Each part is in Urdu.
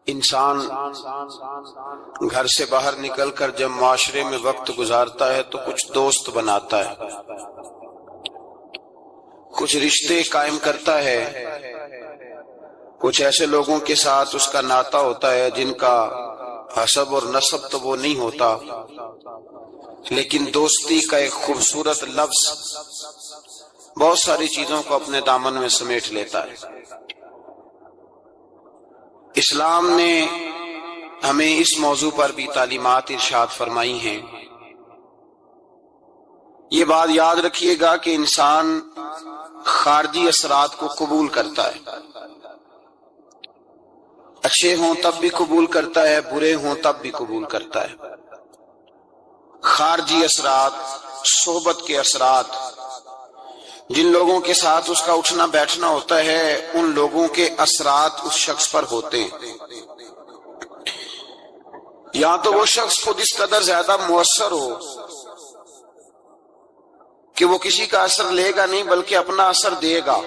انسان گھر سے باہر نکل کر جب معاشرے میں وقت گزارتا ہے تو کچھ دوست بناتا ہے، کچھ رشتے قائم کرتا ہے، کچھ ایسے لوگوں کے ساتھ اس کا ناطہ ہوتا ہے جن کا حسب اور نسب تو وہ نہیں ہوتا، لیکن دوستی کا ایک خوبصورت لفظ بہت ساری چیزوں کو اپنے دامن میں سمیٹ لیتا ہے۔ اسلام نے ہمیں اس موضوع پر بھی تعلیمات ارشاد فرمائی ہیں۔ یہ بات یاد رکھیے گا کہ انسان خارجی اثرات کو قبول کرتا ہے، اچھے ہوں تب بھی قبول کرتا ہے، برے ہوں تب بھی قبول کرتا ہے۔ خارجی اثرات، صحبت کے اثرات، جن لوگوں کے ساتھ اس کا اٹھنا بیٹھنا ہوتا ہے ان لوگوں کے اثرات اس شخص پر ہوتے ہیں۔ یا تو وہ شخص خود اس قدر زیادہ مؤثر ہو کہ وہ کسی کا اثر لے گا نہیں بلکہ اپنا اثر دے گا،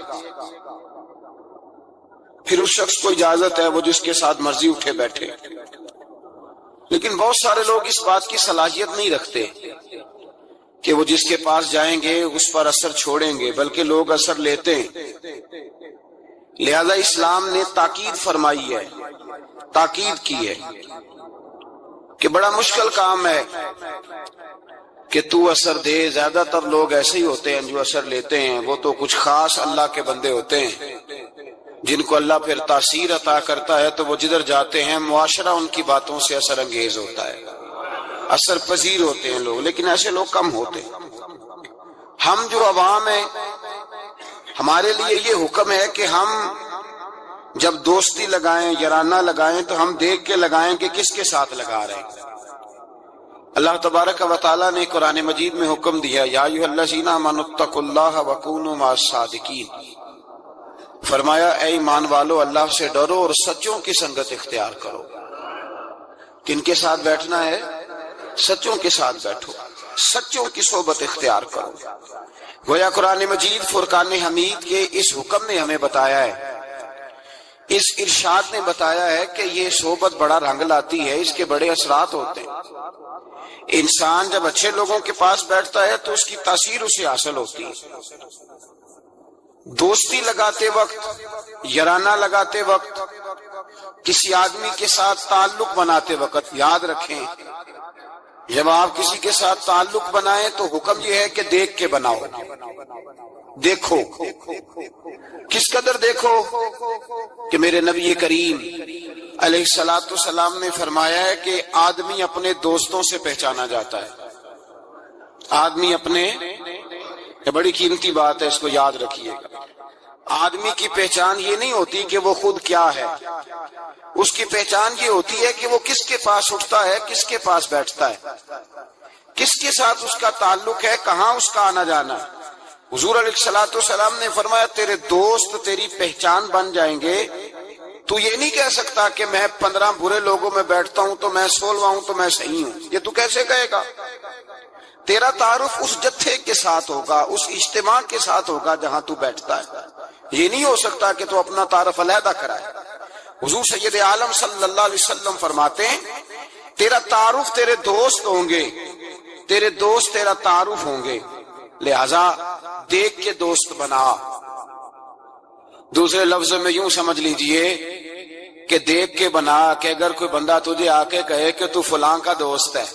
پھر اس شخص کو اجازت ہے وہ جس کے ساتھ مرضی اٹھے بیٹھے۔ لیکن بہت سارے لوگ اس بات کی صلاحیت نہیں رکھتے کہ وہ جس کے پاس جائیں گے اس پر اثر چھوڑیں گے، بلکہ لوگ اثر لیتے ہیں۔ لہذا اسلام نے تاکید فرمائی ہے، تاکید کی ہے کہ بڑا مشکل کام ہے کہ تو اثر دے۔ زیادہ تر لوگ ایسے ہی ہوتے ہیں جو اثر لیتے ہیں، وہ تو کچھ خاص اللہ کے بندے ہوتے ہیں جن کو اللہ پھر تاثیر عطا کرتا ہے تو وہ جدھر جاتے ہیں معاشرہ ان کی باتوں سے اثر انگیز ہوتا ہے، اثر پذیر ہوتے ہیں لوگ، لیکن ایسے لوگ کم ہوتے ہیں۔ ہم جو عوام ہیں، ہمارے لیے یہ حکم ہے کہ ہم جب دوستی لگائیں، یارانہ لگائیں تو ہم دیکھ کے لگائیں کہ کس کے ساتھ لگا رہے ہیں۔ اللہ تبارک و تعالیٰ نے قرآن مجید میں حکم دیا، یا ایھا الذین آمنوا اتقوا اللہ وکونوا مع الصادقین، فرمایا اے ایمان والو اللہ سے ڈرو اور سچوں کی سنگت اختیار کرو۔ کن کے ساتھ بیٹھنا ہے؟ سچوں کے ساتھ بیٹھو، سچوں کی صحبت اختیار کرو۔ گویا قرآن مجید فرقان حمید کے اس حکم نے ہمیں بتایا ہے، اس ارشاد نے بتایا ہے کہ یہ صحبت بڑا رنگ لاتی ہے، اس کے بڑے اثرات ہوتے ہیں۔ انسان جب اچھے لوگوں کے پاس بیٹھتا ہے تو اس کی تاثیر اسے حاصل ہوتی ہے۔ دوستی لگاتے وقت، یارانہ لگاتے وقت، کسی آدمی کے ساتھ تعلق بناتے وقت یاد رکھیں، جب آپ کسی کے ساتھ تعلق بنائیں تو حکم یہ ہے کہ دیکھ کے بناؤ۔ دیکھو، کس قدر دیکھو کہ میرے نبی کریم علیہ السلام نے فرمایا ہے کہ آدمی اپنے دوستوں سے پہچانا جاتا ہے۔ آدمی اپنے، یہ بڑی قیمتی بات ہے، اس کو یاد رکھیے گا۔ آدمی کی پہچان یہ نہیں ہوتی کہ وہ خود کیا ہے، اس کی پہچان یہ ہوتی ہے کہ وہ کس کے پاس اٹھتا ہے، کس کے پاس بیٹھتا ہے، کس کے ساتھ اس کا تعلق ہے، کہاں اس کا آنا جانا ہے۔ حضور علیہ السلام نے فرمایا تیرے دوست تیری پہچان بن جائیں گے۔ تو یہ نہیں کہہ سکتا کہ میں 15 برے لوگوں میں بیٹھتا ہوں تو میں 16واں ہوں تو میں صحیح ہوں، یہ تو کیسے کہے گا؟ تیرا تعارف اس جتھے کے ساتھ ہوگا، اس اجتماع کے ساتھ ہوگا جہاں تو بیٹھتا ہے۔ یہ نہیں ہو سکتا کہ تو اپنا تعارف علیحدہ کرائے۔ حضور سید عالم صلی اللہ علیہ وسلم فرماتے ہیں تیرا تعارف تیرے دوست ہوں گے، تیرے دوست تیرا تعارف ہوں گے، لہذا دیکھ کے دوست بنا۔ دوسرے لفظ میں یوں سمجھ لیجئے کہ دیکھ کے بنا کہ اگر کوئی بندہ تجھے آ کے کہے کہ تو فلاں کا دوست ہے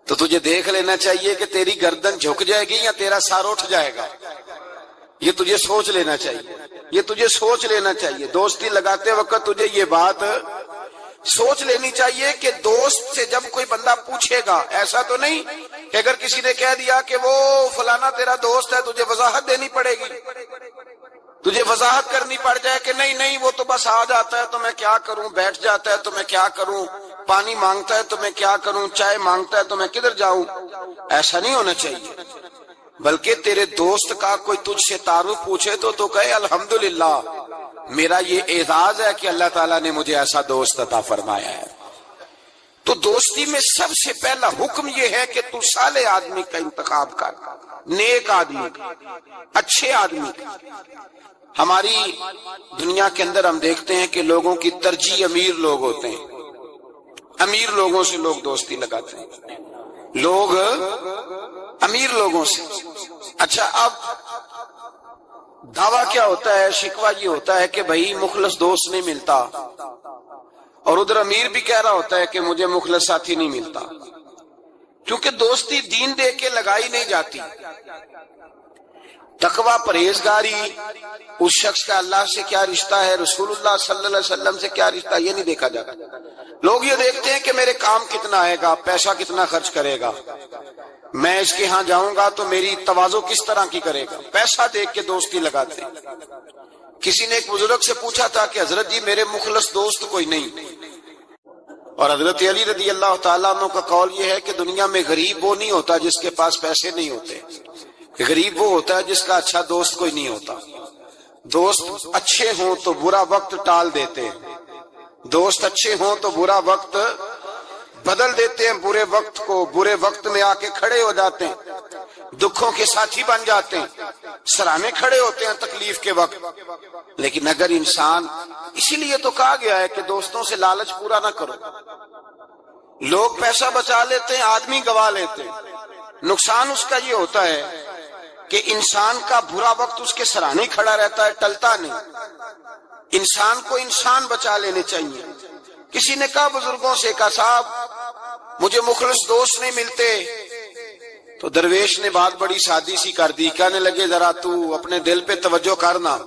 تو تجھے دیکھ لینا چاہیے کہ تیری گردن جھک جائے گی یا تیرا سر اٹھ جائے گا۔ یہ تجھے سوچ لینا چاہیے، یہ تجھے سوچ لینا چاہیے۔ دوستی لگاتے وقت تجھے یہ بات سوچ لینی چاہیے کہ دوست سے جب کوئی بندہ پوچھے گا، ایسا تو نہیں کہ اگر کسی نے کہہ دیا کہ وہ فلانا تیرا دوست ہے تجھے وضاحت دینی پڑے گی، تجھے وضاحت کرنی پڑ جائے کہ نہیں نہیں وہ تو بس آ جاتا ہے تو میں کیا کروں، بیٹھ جاتا ہے تو میں کیا کروں، پانی مانگتا ہے تو میں کیا کروں، چائے مانگتا ہے تو میں کدھر جاؤں۔ ایسا نہیں ہونا چاہیے، بلکہ تیرے دوست کا کوئی تجھ سے تعارف پوچھے تو کہے الحمدللہ میرا یہ اعزاز ہے کہ اللہ تعالیٰ نے مجھے ایسا دوست عطا فرمایا ہے۔ تو دوستی میں سب سے پہلا حکم یہ ہے کہ تو صالح آدمی کا انتخاب کر، نیک آدمی کا، اچھے آدمی کا۔ ہماری دنیا کے اندر ہم دیکھتے ہیں کہ لوگوں کی ترجیح امیر لوگ ہوتے ہیں، امیر لوگوں سے لوگ دوستی لگاتے ہیں، لوگ امیر لوگوں سے۔ اچھا، اب دعویٰ کیا ہوتا ہے، شکوہ یہ ہوتا ہے کہ بھائی مخلص دوست نہیں ملتا، اور ادھر امیر بھی کہہ رہا ہوتا ہے کہ مجھے مخلص ساتھی نہیں ملتا، کیونکہ دوستی دین دے کے لگائی نہیں جاتی۔ تقویٰ، پرہیزگاری، اس شخص کا اللہ سے کیا رشتہ ہے، رسول اللہ صلی اللہ علیہ وسلم سے کیا رشتہ، یہ نہیں دیکھا جاتا۔ لوگ یہ دیکھتے ہیں کہ میرے کام کتنا آئے گا، پیسہ کتنا خرچ کرے گا، میں اس کے ہاں جاؤں گا تو میری تواضع کس طرح کی کرے گا، پیسہ دیکھ کے دوستی لگاتے ہیں۔ کسی نے ایک بزرگ سے پوچھا تھا کہ حضرت جی میرے مخلص دوست کوئی نہیں، اور حضرت علی رضی اللہ تعالیٰ عنہ کا قول یہ ہے کہ دنیا میں غریب وہ نہیں ہوتا جس کے پاس پیسے نہیں ہوتے، غریب وہ ہوتا ہے جس کا اچھا دوست کوئی نہیں ہوتا۔ دوست اچھے ہوں تو برا وقت ٹال دیتے ہیں، دوست اچھے ہوں تو برا وقت بدل دیتے ہیں، برے وقت کو برے وقت میں آ کے کھڑے ہو جاتے ہیں، دکھوں کے ساتھی بن جاتے ہیں، سراہنے کھڑے ہوتے ہیں تکلیف کے وقت۔ لیکن اگر انسان، اسی لیے تو کہا گیا ہے کہ دوستوں سے لالچ پورا نہ کرو۔ لوگ پیسہ بچا لیتے ہیں، آدمی گوا لیتے ہیں۔ نقصان اس کا یہ ہوتا ہے کہ انسان کا برا وقت اس کے سراہنے کھڑا رہتا ہے، ٹلتا نہیں۔ انسان کو انسان بچا لینے چاہیے۔ کسی نے کہا بزرگوں سے، کہا صاحب مجھے مخلص دوست نہیں ملتے، تو درویش نے بات بڑی سادی سی کر دی، کہنے لگے ذرا تو اپنے دل پہ توجہ کرنا،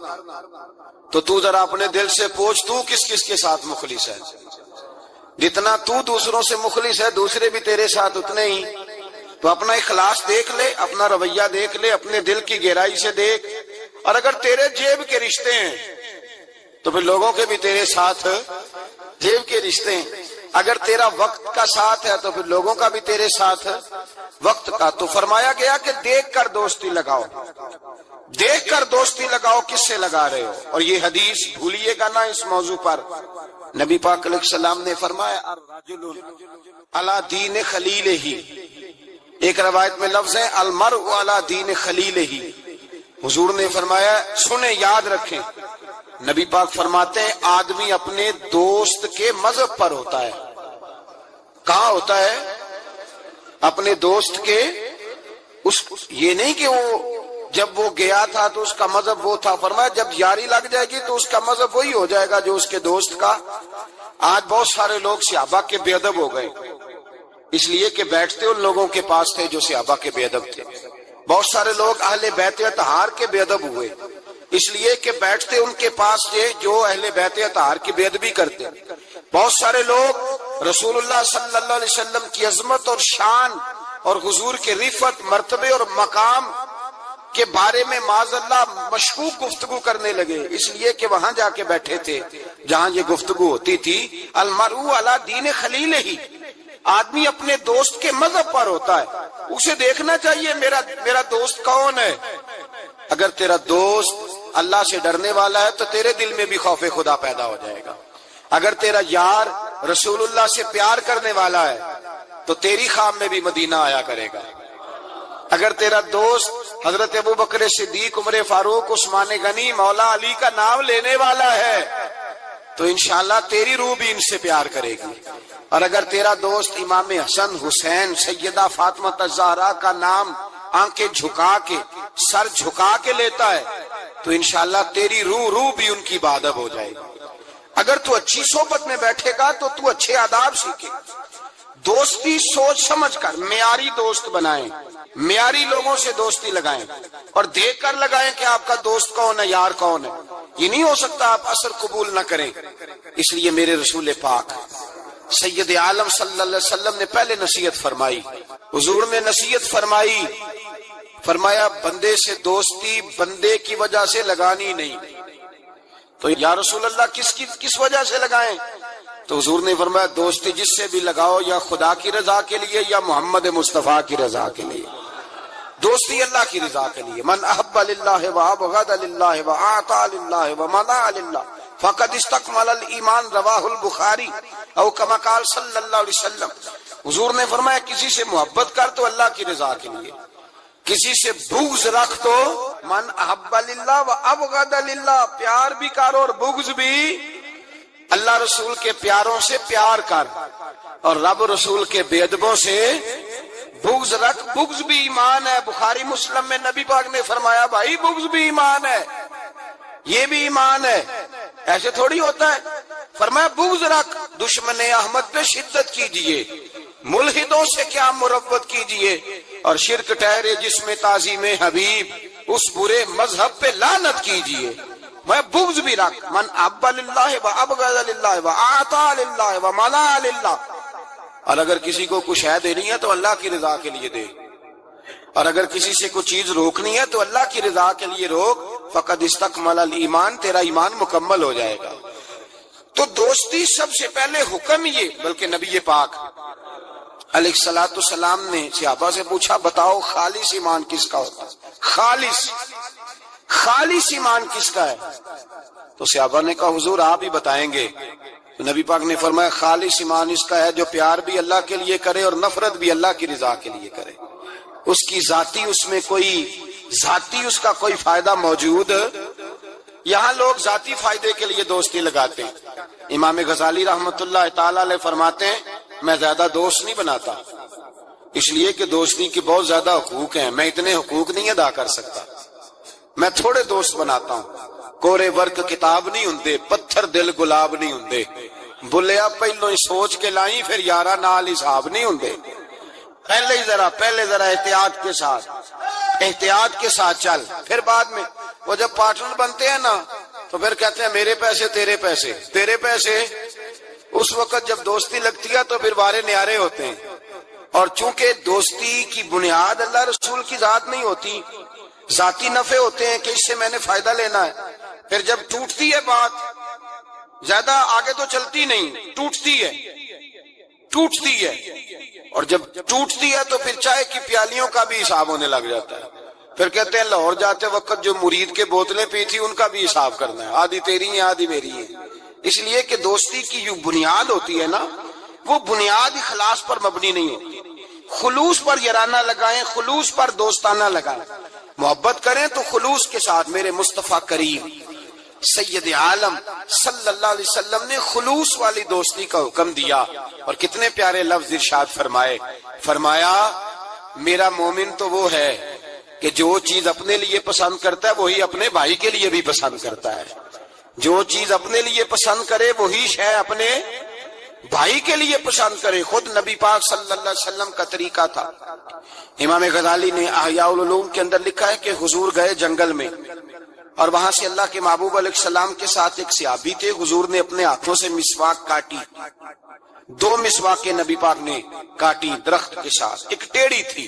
تو ذرا اپنے دل سے پوچھ تو کس کس کے ساتھ مخلص ہے۔ جتنا تو دوسروں سے مخلص ہے دوسرے بھی تیرے ساتھ اتنے ہی۔ تو اپنا اخلاص دیکھ لے، اپنا رویہ دیکھ لے، اپنے دل کی گہرائی سے دیکھ، اور اگر تیرے جیب کے رشتے ہیں تو پھر لوگوں کے بھی تیرے ساتھ جیب کے رشتے ہیں۔ اگر تیرا وقت کا ساتھ ہے تو پھر لوگوں کا بھی تیرے ساتھ وقت کا۔ تو فرمایا گیا کہ دیکھ کر دوستی لگاؤ، دیکھ کر دوستی لگاؤ کس سے لگا رہے ہو۔ اور یہ حدیث بھولیے گا نہ اس موضوع پر، نبی پاک علیہ السلام نے فرمایا الرجل علی دین خلیلہ، ایک روایت میں لفظ ہے المرء علی دین خلیلہ۔ حضور نے فرمایا، سنیں یاد رکھیں، نبی پاک فرماتے ہیں آدمی اپنے دوست کے مذہب پر ہوتا ہے۔ کہاں ہوتا ہے؟ اپنے دوست کے، یہ نہیں کہ وہ جب وہ گیا تھا تو اس کا مذہب وہ تھا، فرمایا جب یاری لگ جائے گی تو اس کا مذہب وہی ہو جائے گا جو اس کے دوست کا۔ آج بہت سارے لوگ صحابہ کے بے ادب ہو گئے، اس لیے کہ بیٹھتے ان لوگوں کے پاس تھے جو صحابہ کے بے ادب تھے۔ بہت سارے لوگ اہل بیت اطہار کے بے ادب ہوئے، اس لیے کہ بیٹھتے ان کے پاس تھے جو اہل بیت اطہار کی بے ادبی کرتے۔ بہت سارے لوگ رسول اللہ صلی اللہ علیہ وسلم کی عظمت اور شان اور حضور کے رفعت، مرتبے اور مقام کے بارے میں معاذ اللہ مشکوک گفتگو کرنے لگے، اس لیے کہ وہاں جا کے بیٹھے تھے جہاں یہ گفتگو ہوتی تھی۔ المرء علی دین خلیلہ، آدمی اپنے دوست کے مذہب پر ہوتا ہے، اسے دیکھنا چاہیے میرا دوست کون ہے۔ اگر تیرا دوست اللہ سے ڈرنے والا ہے تو تیرے دل میں بھی خوف خدا پیدا ہو جائے گا۔ اگر تیرا یار رسول اللہ سے پیار کرنے والا ہے تو تیری خواب میں بھی مدینہ آیا کرے گا۔ اگر تیرا دوست حضرت ابو بکر صدیق، عمر فاروق، عثمان غنی، مولا علی کا نام لینے والا ہے تو انشاءاللہ تیری روح بھی ان سے پیار کرے گی۔ اور اگر تیرا دوست امام حسن، حسین، سیدہ فاطمہ الزہرا کا نام آنکھیں جھکا کے، سر جھکا کے لیتا ہے تو انشاءاللہ تیری روح بھی ان کی بادب ہو جائے گی۔ اگر تو اچھی صحبت میں بیٹھے گا تو تو اچھے آداب سیکھے۔ دوستی سوچ سمجھ کر معیاری دوست بنائیں، معیاری لوگوں سے دوستی لگائیں، اور دیکھ کر لگائیں کہ آپ کا دوست کون ہے، یار کون ہے۔ یہ نہیں ہو سکتا آپ اثر قبول نہ کریں۔ اس لیے میرے رسول پاک سید عالم صلی اللہ علیہ وسلم نے پہلے نصیحت فرمائی، حضور نے نصیحت فرمائی، فرمایا بندے سے دوستی بندے کی وجہ سے لگانی نہیں۔ تو یا رسول اللہ کس وجہ سے لگائیں؟ تو حضور نے فرمایا دوستی جس سے بھی لگاؤ یا خدا کی رضا کے لیے یا محمد مصطفیٰ کی رضا کے لیے۔ دوستی اللہ کی رضا کے لیے، من احب للہ وابغض للہ واعطى للہ ومنع للہ فقد استکمل الایمان، رواہ البخاری او کما قال صلی اللہ علیہ وسلم۔ حضور نے فرمایا کسی سے محبت کر تو اللہ کی رضا کے لیے، کسی سے بغض رکھ تو من احب للہ و ابغض للہ، پیار بھی کر اور بغض بھی اللہ رسول کے پیاروں سے پیار کر، اور رب رسول کے بے ادبوں سے بغض رکھ۔ بغض بھی ایمان ہے، بخاری مسلم میں نبی پاک نے فرمایا بھائی بغض بھی ایمان ہے، یہ بھی ایمان ہے، ایسے تھوڑی ہوتا ہے۔ فرمایا بغض رکھ، دشمن احمد پہ شدت کیجئے، ملحدوں سے کیا مروت کیجئے، اور شرک ٹھہرے جس میں تعظیم حبیب، اس برے مذہب پہ لعنت کیجئے۔ میں بغض بھی رکھ، من احب للہ و ابغض للہ و اعطى للہ و منع للہ، اور اگر کسی کو کچھ ہے دینی ہے تو اللہ کی رضا کے لیے دے، اور اگر کسی سے کوئی چیز روکنی ہے تو اللہ کی رضا کے لیے روک، فقد استکمل الایمان، تیرا ایمان مکمل ہو جائے گا۔ تو دوستی سب سے پہلے حکم یہ، بلکہ نبی پاک علیہ الصلوۃ والسلام نے صحابہ سے پوچھا بتاؤ خالص ایمان کس کا ہوتا ہے، خالص ایمان کس کا ہے؟ تو صحابہ نے کہا حضور آپ ہی بتائیں گے۔ تو نبی پاک نے فرمایا خالص ایمان اس کا ہے جو پیار بھی اللہ کے لیے کرے اور نفرت بھی اللہ کی رضا کے لیے کرے، اس کی ذاتی اس کا کوئی فائدہ موجود۔ یہاں لوگ ذاتی فائدے کے لیے دوستی لگاتے ہیں۔ امام غزالی رحمت اللہ تعالی علیہ فرماتے ہیں میں زیادہ دوست نہیں بناتا، اس لیے کہ دوستی کے بہت زیادہ حقوق ہیں، میں اتنے حقوق نہیں ادا کر سکتا، میں تھوڑے دوست بناتا ہوں۔ کورے ورک کتاب نہیں ہوندے، پتھر دل گلاب نہیں ہوندے، بلیا پہلو ہی سوچ کے لائیں پھر یارا نال حساب نہیں ہوندے۔ پہلے ذرا احتیاط کے ساتھ چل، پھر بعد میں وہ جب پارٹنر بنتے ہیں نا تو پھر کہتے ہیں میرے پیسے تیرے پیسے۔ اس وقت جب دوستی لگتی ہے تو پھر وارے نیارے ہوتے ہیں، اور چونکہ دوستی کی بنیاد اللہ رسول کی ذات نہیں ہوتی، ذاتی نفع ہوتے ہیں کہ اس سے میں نے فائدہ لینا ہے۔ پھر جب ٹوٹتی ہے بات زیادہ آگے تو چلتی نہیں، ٹوٹتی ہے، اور جب ٹوٹتی ہے تو پھر چائے کی پیالیوں کا بھی حساب ہونے لگ جاتا ہے۔ پھر کہتے ہیں لاہور جاتے وقت جو مرید کے بوتلیں پی تھی ان کا بھی حساب کرنا ہے، آدھی تیری ہیں آدھی میری ہے۔ اس لیے کہ دوستی کی جو بنیاد ہوتی ہے نا وہ بنیاد اخلاص پر مبنی نہیں ہوتی۔ خلوص پر یارانہ لگائیں، خلوص پر دوستانہ لگائیں، محبت کریں تو خلوص کے ساتھ۔ میرے مصطفیٰ کریم سید عالم صلی اللہ علیہ وسلم نے خلوص والی دوستی کا حکم دیا، اور کتنے پیارے لفظ ارشاد فرمایا میرا مومن تو وہ ہے کہ جو چیز اپنے لیے پسند کرتا ہے وہی اپنے بھائی کے لیے بھی پسند کرتا ہے، جو چیز اپنے لیے پسند کرے وہی شے اپنے بھائی کے لیے پسند کرے۔ خود نبی پاک صلی اللہ علیہ وسلم کا طریقہ تھا۔ امام غزالی نے احیاء العلوم کے اندر لکھا ہے کہ حضور گئے جنگل میں، اور وہاں سے اللہ کے محبوب علیہ السلام کے ساتھ ایک صحابی تھے، حضور نے اپنے ہاتھوں سے مسواک کاٹی، 2 مسواکیں نبی پاک نے کاٹی درخت کے ساتھ، ایک ٹیڑھی تھی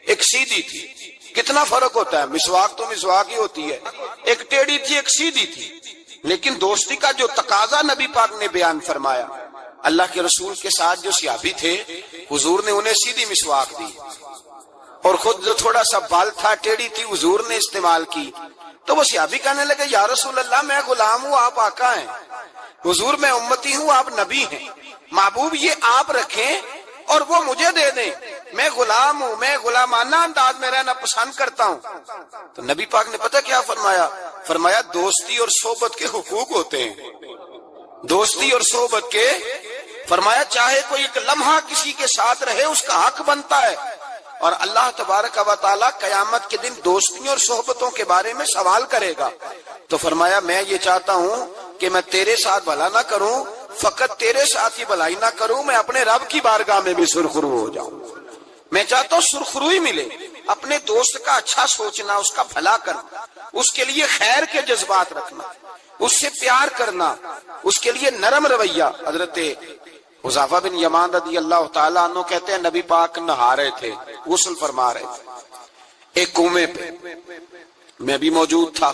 ایک سیدھی تھی۔ کتنا فرق ہوتا ہے، مسواک تو مسواک ہی ہوتی ہے، ایک ٹیڑھی تھی ایک سیدھی تھی، لیکن دوستی کا جو تقاضا نبی پاک نے بیان فرمایا، اللہ کے رسول کے ساتھ جو صحابی تھے حضور نے انہیں سیدھی مسواک دی، اور خود جو تھوڑا سا بال تھا ٹیڑھی تھی حضور نے استعمال کی۔ تو وہ صحابی کہنے لگے یا رسول اللہ میں غلام ہوں آپ آقا ہیں، حضور میں امتی ہوں آپ نبی ہیں، محبوب یہ آپ رکھیں اور وہ مجھے دے دیں، میں غلام ہوں، میں غلامانہ انداز میں رہنا پسند کرتا ہوں۔ تو نبی پاک نے پتہ کیا فرمایا دوستی اور صحبت کے حقوق ہوتے ہیں، دوستی اور صحبت کے، فرمایا چاہے کوئی ایک لمحہ کسی کے ساتھ رہے اس کا حق بنتا ہے، اور اللہ تبارک و تعالی قیامت کے دن دوستیوں اور صحبتوں کے بارے میں سوال کرے گا۔ تو فرمایا میں یہ چاہتا ہوں کہ میں تیرے ساتھ بھلا نہ کروں، فقط تیرے ساتھ ہی بھلائی نہ کروں، میں اپنے رب کی بارگاہ میں بھی سرخرو ہو جاؤں۔ میں چاہتا ہوں سرخروئی ملے، اپنے دوست کا اچھا سوچنا، اس کا بھلا کرنا، اس کے لیے خیر کے جذبات رکھنا، اس سے پیار کرنا، اس کے لیے نرم رویہ۔ حضرت حذیفہ بن یمان رضی اللہ تعالیٰ عنہ کہتے ہیں نبی پاک نہا رہے تھے، غسل فرما رہے تھے ایک کنویں پہ، میں بھی موجود تھا۔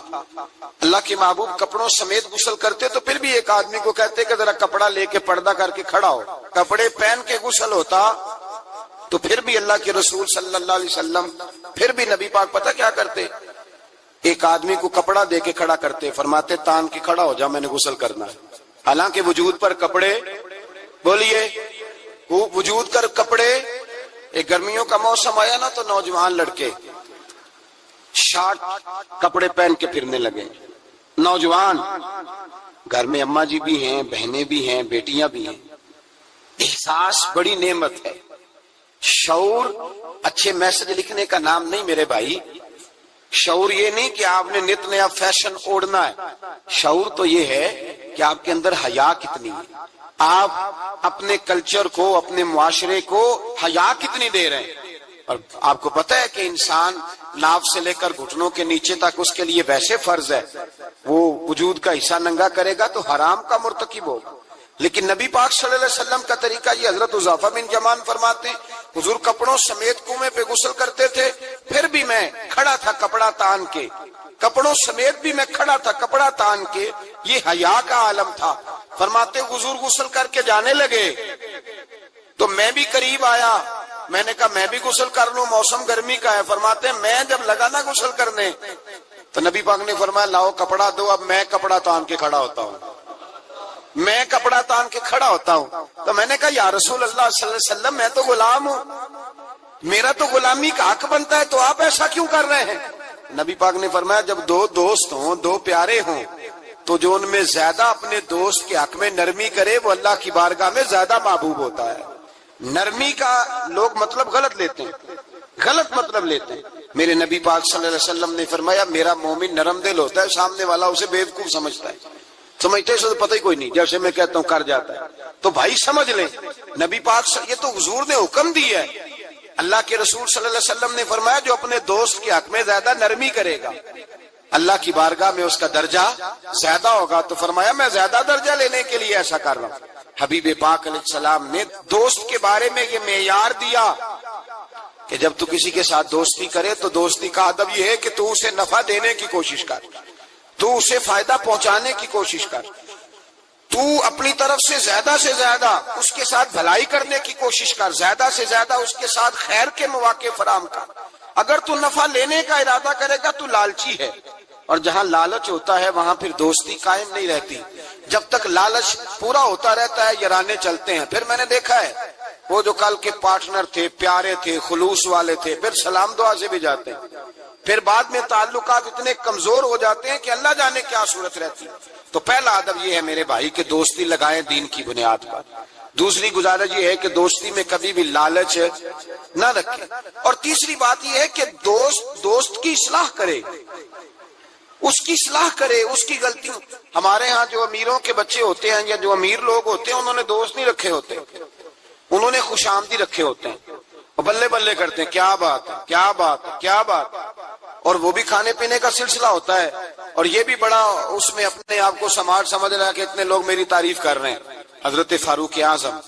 اللہ کے محبوب کپڑوں سمیت غسل کرتے تو پھر بھی ایک آدمی کو کہتے کہ ذرا کپڑا لے کے پردہ کر کے کھڑا ہو، کپڑے پہن کے غسل ہوتا تو پھر بھی اللہ کے رسول صلی اللہ علیہ وسلم پھر بھی نبی پاک پتہ کیا کرتے، ایک آدمی کو کپڑا دے کے کھڑا کرتے، فرماتے تان کے کھڑا ہو جا میں نے غسل کرنا ہے۔ حالانکہ وجود پر کپڑے، بولیے وجود کر کپڑے، ایک گرمیوں کا موسم آیا نا تو نوجوان لڑکے شارٹ کپڑے پہن کے پھرنے لگے. نوجوان گھر میں اماں جی بھی ہیں, بہنیں بھی ہیں, بیٹیاں بھی ہیں. احساس بڑی نعمت ہے. شعور اچھے میسج لکھنے کا نام نہیں میرے بھائی. شعور یہ نہیں کہ آپ نے نت نیا فیشن اوڑھنا ہے. شعور تو یہ ہے کہ آپ کے اندر حیا کتنی ہے, آپ اپنے کلچر کو, اپنے معاشرے کو حیا کتنی دے رہے ہیں. اور آپ کو پتہ ہے کہ انسان ناف سے لے کر گھٹنوں کے نیچے تک اس کے لیے ویسے فرض ہے, وہ وجود کا حصہ ننگا کرے گا تو حرام کا مرتکب ہوگا. لیکن نبی پاک صلی اللہ علیہ وسلم کا طریقہ یہ. حضرت حذیفہ بن یمان فرماتے ہیں حضور کپڑوں سمیت کنویں پہ غسل کرتے تھے, پھر بھی میں کھڑا تھا کپڑا تان کے, کپڑوں سمیت بھی میں کھڑا تھا کپڑا تان کے. یہ حیا کا عالم تھا. فرماتے حضور غسل کر کے جانے لگے تو میں بھی قریب آیا, میں نے کہا میں بھی غسل کر لوں, موسم گرمی کا ہے. فرماتے ہیں میں جب لگا نا غسل کرنے تو نبی پاک نے فرمایا لاؤ کپڑا دو, اب میں کپڑا تان کے کھڑا ہوتا ہوں, میں کپڑا تان کے کھڑا ہوتا ہوں. تو میں نے کہا یا رسول اللہ صلی اللہ علیہ وسلم میں تو غلام ہوں, میرا تو غلامی کا حق بنتا ہے, تو آپ ایسا کیوں کر رہے ہیں؟ نبی پاک نے فرمایا جب دو دوست ہوں, دو پیارے ہوں, تو جو ان میں زیادہ اپنے دوست کے حق میں نرمی کرے وہ اللہ کی بارگاہ میں زیادہ محبوب ہوتا ہے. نرمی کا لوگ مطلب غلط لیتے ہیں, غلط مطلب لیتے ہیں. میرے نبی پاک صلی اللہ علیہ وسلم نے فرمایا میرا مومن نرم دل ہوتا ہے, سامنے والا اسے بیوقوف سمجھتا ہے. سمجھتے اسے تو پتہ ہی کوئی نہیں, جیسے میں کہتا ہوں کر جاتا ہے. تو بھائی سمجھ لیں نبی پاک یہ تو حضور نے حکم دی ہے. اللہ کے رسول صلی اللہ علیہ وسلم نے فرمایا جو اپنے دوست کے حق میں زیادہ نرمی کرے گا اللہ کی بارگاہ میں اس کا درجہ زیادہ ہوگا. تو فرمایا میں زیادہ درجہ لینے کے لیے ایسا کر رہا ہوں. حبیب پاک علیہ السلام نے دوست کے بارے میں یہ معیار دیا کہ جب تو کسی کے ساتھ دوستی کرے تو دوستی کا ادب یہ ہے کہ تو اسے نفع دینے کی کوشش کر, تو اسے فائدہ پہنچانے کی کوشش کر, تو اپنی طرف سے زیادہ اس کے ساتھ بھلائی کرنے کی کوشش کر, زیادہ سے زیادہ اس کے ساتھ خیر کے مواقع فراہم کر. اگر تو نفع لینے کا ارادہ کرے گا تو لالچی ہے, اور جہاں لالچ ہوتا ہے وہاں پھر دوستی قائم نہیں رہتی. جب تک لالچ پورا ہوتا رہتا ہے یارانے چلتے ہیں. پھر میں نے دیکھا ہے وہ جو کل کے پارٹنر تھے, پیارے تھے, خلوص والے تھے, پھر سلام دعا سے بھی جاتے ہیں, پھر بعد میں تعلقات اتنے کمزور ہو جاتے ہیں کہ اللہ جانے کیا صورت رہتی. تو پہلا ادب یہ ہے میرے بھائی کہ دوستی لگائیں دین کی بنیاد پر. دوسری گزارش یہ ہے کہ دوستی میں کبھی بھی لالچ نہ رکھیں. اور تیسری بات یہ ہے کہ دوست کی اصلاح کرے, اس کی اصلاح کرے, اس کی غلطی. ہمارے ہاں جو امیروں کے بچے ہوتے ہیں یا جو امیر لوگ ہوتے ہیں انہوں نے دوست نہیں رکھے ہوتے, انہوں نے خوش آمدی رکھے ہوتے ہیں, اور بلے بلے کرتے ہیں کیا بات ہے کیا بات ہے کیا بات ہے. اور وہ بھی کھانے پینے کا سلسلہ ہوتا ہے, اور یہ بھی بڑا اس میں اپنے آپ کو سماج سمجھ رہا ہے کہ اتنے لوگ میری تعریف کر رہے ہیں. حضرت فاروق اعظم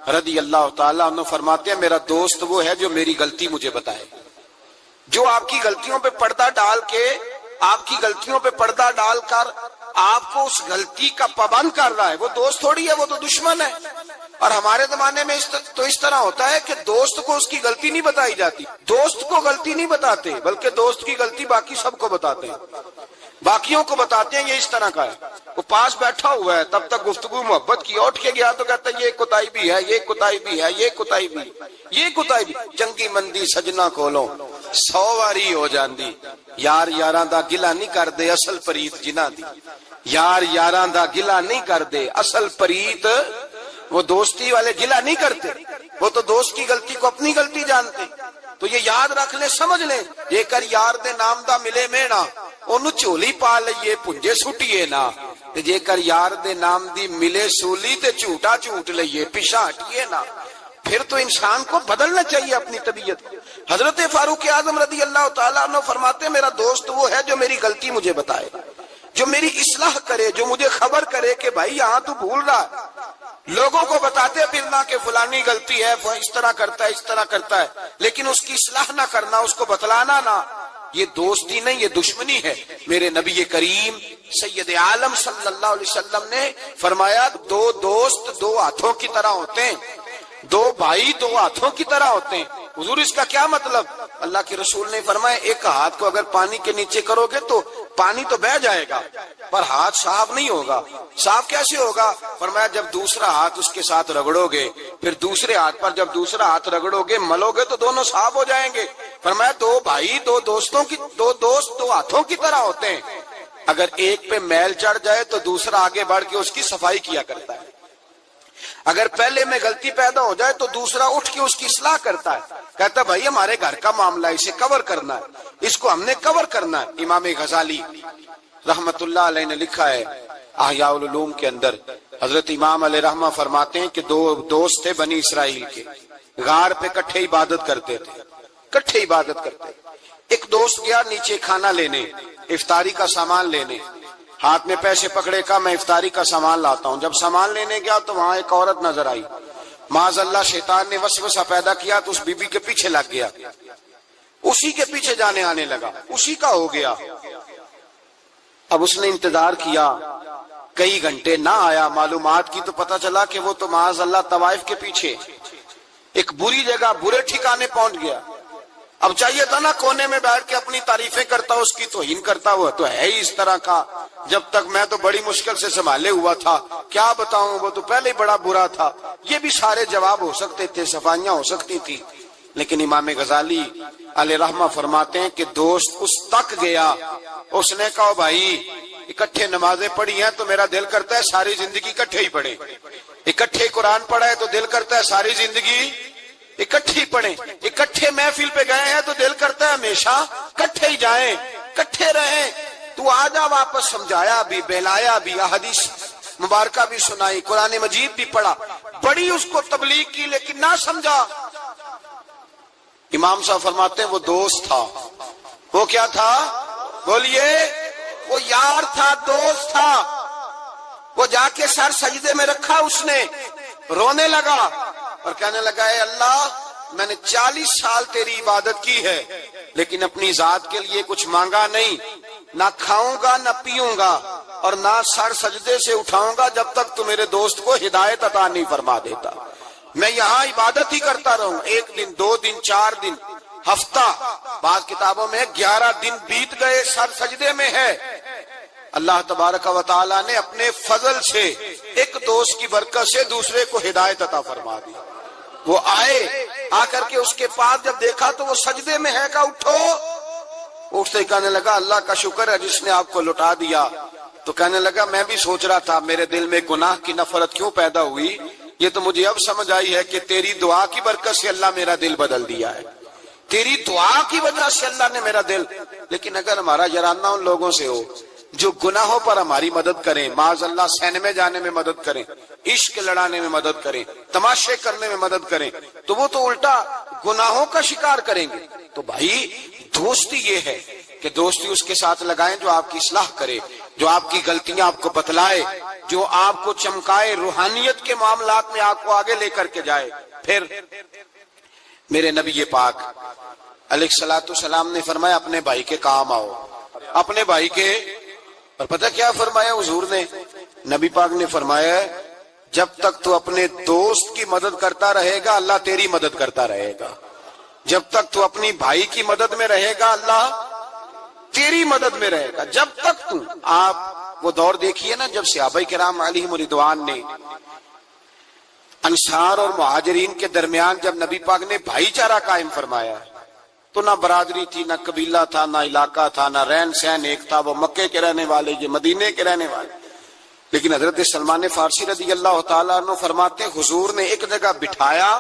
رضی اللہ تعالیٰ عنہ فرماتے ہیں میرا دوست وہ ہے جو میری غلطی مجھے بتائے, جو آپ کی غلطیوں پہ پردہ ڈال کے, آپ کی غلطیوں پہ پردہ ڈال کر آپ کو اس غلطی کا پابند کر رہا ہے, وہ دوست تھوڑی ہے, وہ تو دشمن ہے. اور ہمارے زمانے میں تو اس طرح ہوتا ہے کہ دوست کو اس کی غلطی نہیں بتائی جاتی, دوست کو غلطی نہیں بتاتے بلکہ دوست کی غلطی باقی سب کو بتاتے ہیں, باقیوں کو بتاتے ہیں یہ اس طرح کا ہے. وہ پاس بیٹھا ہوا ہے تب تک گفتگو محبت کی, اٹھ کے گیا تو کہتا ہے یہ کوتاہی بھی ہے, یہ کوتاہی بھی ہے, یہ کوتاہی بھی, یہ کوتاہی بھی. چنگی مندی سجنا کولو 100 واری ہو جاندی, یار یاراں دا گلا نہیں کر دے اصل پریت جنہ دی, یار یاراں دا گلا نہیں کر دے اصل پریت. وہ دوستی والے گلا نہیں کرتے, وہ تو دوست کی غلطی کو اپنی غلطی جانتے. تو یہ یاد رکھ لیں, سمجھ لیں, جے کر یار دے نام دا ملے مینا اونوں جھولی پا لئیے پنجے سٹیے نا, تے جے کر یار دے نام دی ملے سولی تے جھوٹا جھوٹ لئیے پیچھے ہٹیے نا. پھر تو انسان کو بدلنا چاہیے اپنی طبیعت. حضرت فاروق اعظم رضی اللہ تعالیٰ عنہ فرماتے میرا دوست وہ ہے جو میری غلطی مجھے بتائے, جو میری اصلاح کرے, جو مجھے خبر کرے کہ بھائی یہاں تو بھول رہا ہے. لوگوں کو بتاتے پھرنا کہ فلانی غلطی ہے, اس طرح کرتا ہے اس طرح کرتا ہے, لیکن اس کی اصلاح نہ کرنا, اس کو بتلانا نہ, یہ دوستی نہیں یہ دشمنی ہے. میرے نبی کریم سید عالم صلی اللہ علیہ وسلم نے فرمایا دو دوست دو ہاتھوں کی طرح ہوتے ہیں, دو بھائی دو ہاتھوں کی طرح ہوتے ہیں. حضور اس کا کیا مطلب؟ اللہ کے رسول نے فرمایا ایک ہاتھ کو اگر پانی کے نیچے کرو گے تو پانی تو بہہ جائے گا پر ہاتھ صاف نہیں ہوگا. صاف کیسے ہوگا؟ فرمایا جب دوسرا ہاتھ اس کے ساتھ رگڑو گے, پھر دوسرے ہاتھ پر جب دوسرا ہاتھ رگڑو گے ملو گے تو دونوں صاف ہو جائیں گے. فرمایا دو بھائی دو دوستوں کی دو دوست دو ہاتھوں کی طرح ہوتے ہیں، اگر ایک پہ میل چڑھ جائے تو دوسرا آگے بڑھ کے اس کی صفائی کیا کرتا ہے، اگر پہلے میں غلطی پیدا ہو جائے تو دوسرا اٹھ کے اس کی اصلاح کرتا ہے، کہتا ہے بھائی ہمارے گھر کا معاملہ ہے، اسے کور کرنا ہے، اس کو ہم نے کور کرنا ہے۔ امام غزالی رحمت اللہ علیہ نے لکھا ہے احیاء العلوم کے اندر، حضرت امام علیہ رحمہ فرماتے ہیں کہ دو دوست تھے بنی اسرائیل کے، غار پہ کٹھے عبادت کرتے تھے، کٹھے عبادت کرتے۔ ایک دوست گیا نیچے کھانا لینے، افطاری کا سامان لینے، ہاتھ میں پیسے پکڑے، کہا میں افطاری کا سامان لاتا ہوں۔ جب سامان لینے گیا تو وہاں ایک عورت نظر آئی، معاذ اللہ شیطان نے وسوسہ پیدا کیا تو اس بی بی کے پیچھے لگ گیا، اسی کے پیچھے جانے آنے لگا، اسی کا ہو گیا۔ اب اس نے انتظار کیا، کئی گھنٹے نہ آیا، معلومات کی تو پتہ چلا کہ وہ تو معاذ اللہ طوائف کے پیچھے ایک بری جگہ برے ٹھکانے پہنچ گیا۔ اب چاہیے تھا نا کونے میں بیٹھ کے اپنی تعریفیں کرتا، اس کی توہین کرتا، ہوا تو ہے ہی اس طرح کا، جب تک میں تو بڑی مشکل سے سنبھالے ہوا تھا، کیا بتاؤں وہ تو پہلے ہی بڑا برا تھا۔ یہ بھی سارے جواب ہو سکتے تھے، صفائیاں ہو سکتی تھی، لیکن امام غزالی علیہ رحمہ فرماتے ہیں کہ دوست اس تک گیا، اس نے کہا بھائی اکٹھے نمازیں پڑھی ہیں تو میرا دل کرتا ہے ساری زندگی اکٹھے ہی پڑھیں، اکٹھے قرآن پڑھا ہے تو دل کرتا ہے ساری زندگی اکٹھے پڑھیں، اکٹھے محفل پہ گئے ہیں تو دل کرتا ہے ہمیشہ اکٹھے ہی جائیں، اکٹھے رہیں۔ تو آ جا واپس، سمجھایا بھی، بہلایا بھی، احادیث مبارکہ بھی سنائی، قرآن مجید بھی پڑھا، بڑی اس کو تبلیغ کی، لیکن نہ سمجھا۔ امام صاحب فرماتے ہیں وہ دوست تھا، وہ کیا تھا بولیے، وہ یار تھا، دوست تھا۔ وہ جا کے سر سجدے میں رکھا، اس نے رونے لگا اور کہنے لگا اے اللہ میں نے 40 سال تیری عبادت کی ہے لیکن اپنی ذات کے لیے کچھ مانگا نہیں، نہ کھاؤں گا نہ پیوں گا اور نہ سر سجدے سے اٹھاؤں گا جب تک تو میرے دوست کو ہدایت عطا نہیں فرما دیتا۔ میں یہاں عبادت ہی کرتا رہوں، 1 دن 2 دن 4 دن ہفتہ، بعض کتابوں میں 11 دن بیت گئے، سر سجدے میں ہے۔ اللہ تبارک و تعالی نے اپنے فضل سے ایک دوست کی برکت سے دوسرے کو ہدایت عطا فرما دی۔ وہ آئے، آ کر کے اس کے پاس جب دیکھا تو وہ سجدے میں ہے، کہا اٹھو۔ اٹھتے کہنے لگا اللہ کا شکر ہے جس نے آپ کو لٹا دیا۔ تو کہنے لگا میں بھی سوچ رہا تھا میرے دل میں گناہ کی نفرت کیوں پیدا ہوئی، یہ تو مجھے اب سمجھ آئی ہے کہ تیری دعا کی برکت سے اللہ میرا دل بدل دیا ہے، تیری دعا کی وجہ سے اللہ نے میرا دل۔ لیکن اگر ہمارا یارانہ ان لوگوں سے ہو جو گناہوں پر ہماری مدد کریں، معاذ اللہ سینمے جانے میں مدد کریں، عشق لڑانے میں مدد کریں، تماشے کرنے میں مدد کریں، تو وہ تو الٹا گناہوں کا شکار کریں گے۔ تو بھائی دوستی یہ ہے کہ دوستی اس کے ساتھ لگائیں جو آپ کی اصلاح کرے، جو آپ کی غلطیاں آپ کو بتلائے، جو آپ کو چمکائے، روحانیت کے معاملات میں آپ کو آگے لے کر کے جائے۔ پھر میرے نبی پاک علیہ الصلوۃ والسلام نے فرمایا اپنے بھائی کے کام آؤ، اپنے بھائی کے۔ اور پتہ کیا فرمایا حضور نے، نبی پاک نے فرمایا جب تک تو اپنے دوست کی مدد کرتا رہے گا اللہ تیری مدد کرتا رہے گا، جب تک تو اپنی بھائی کی مدد میں رہے گا اللہ تیری مدد میں رہے گا۔ جب تک تو آپ وہ دور دیکھیے نا جب صحابہ کرام علیہم رضوان نے انصار اور مہاجرین کے درمیان جب نبی پاک نے بھائی چارہ قائم فرمایا تو نہ برادری تھی، نہ قبیلہ تھا، نہ علاقہ تھا، نہ رہن سہن ایک تھا، وہ مکے کے رہنے والے یہ مدینے کے رہنے والے۔ لیکن حضرت سلمان فارسی رضی اللہ تعالیٰ عنہ فرماتے ہیں حضور نے ایک جگہ بٹھایا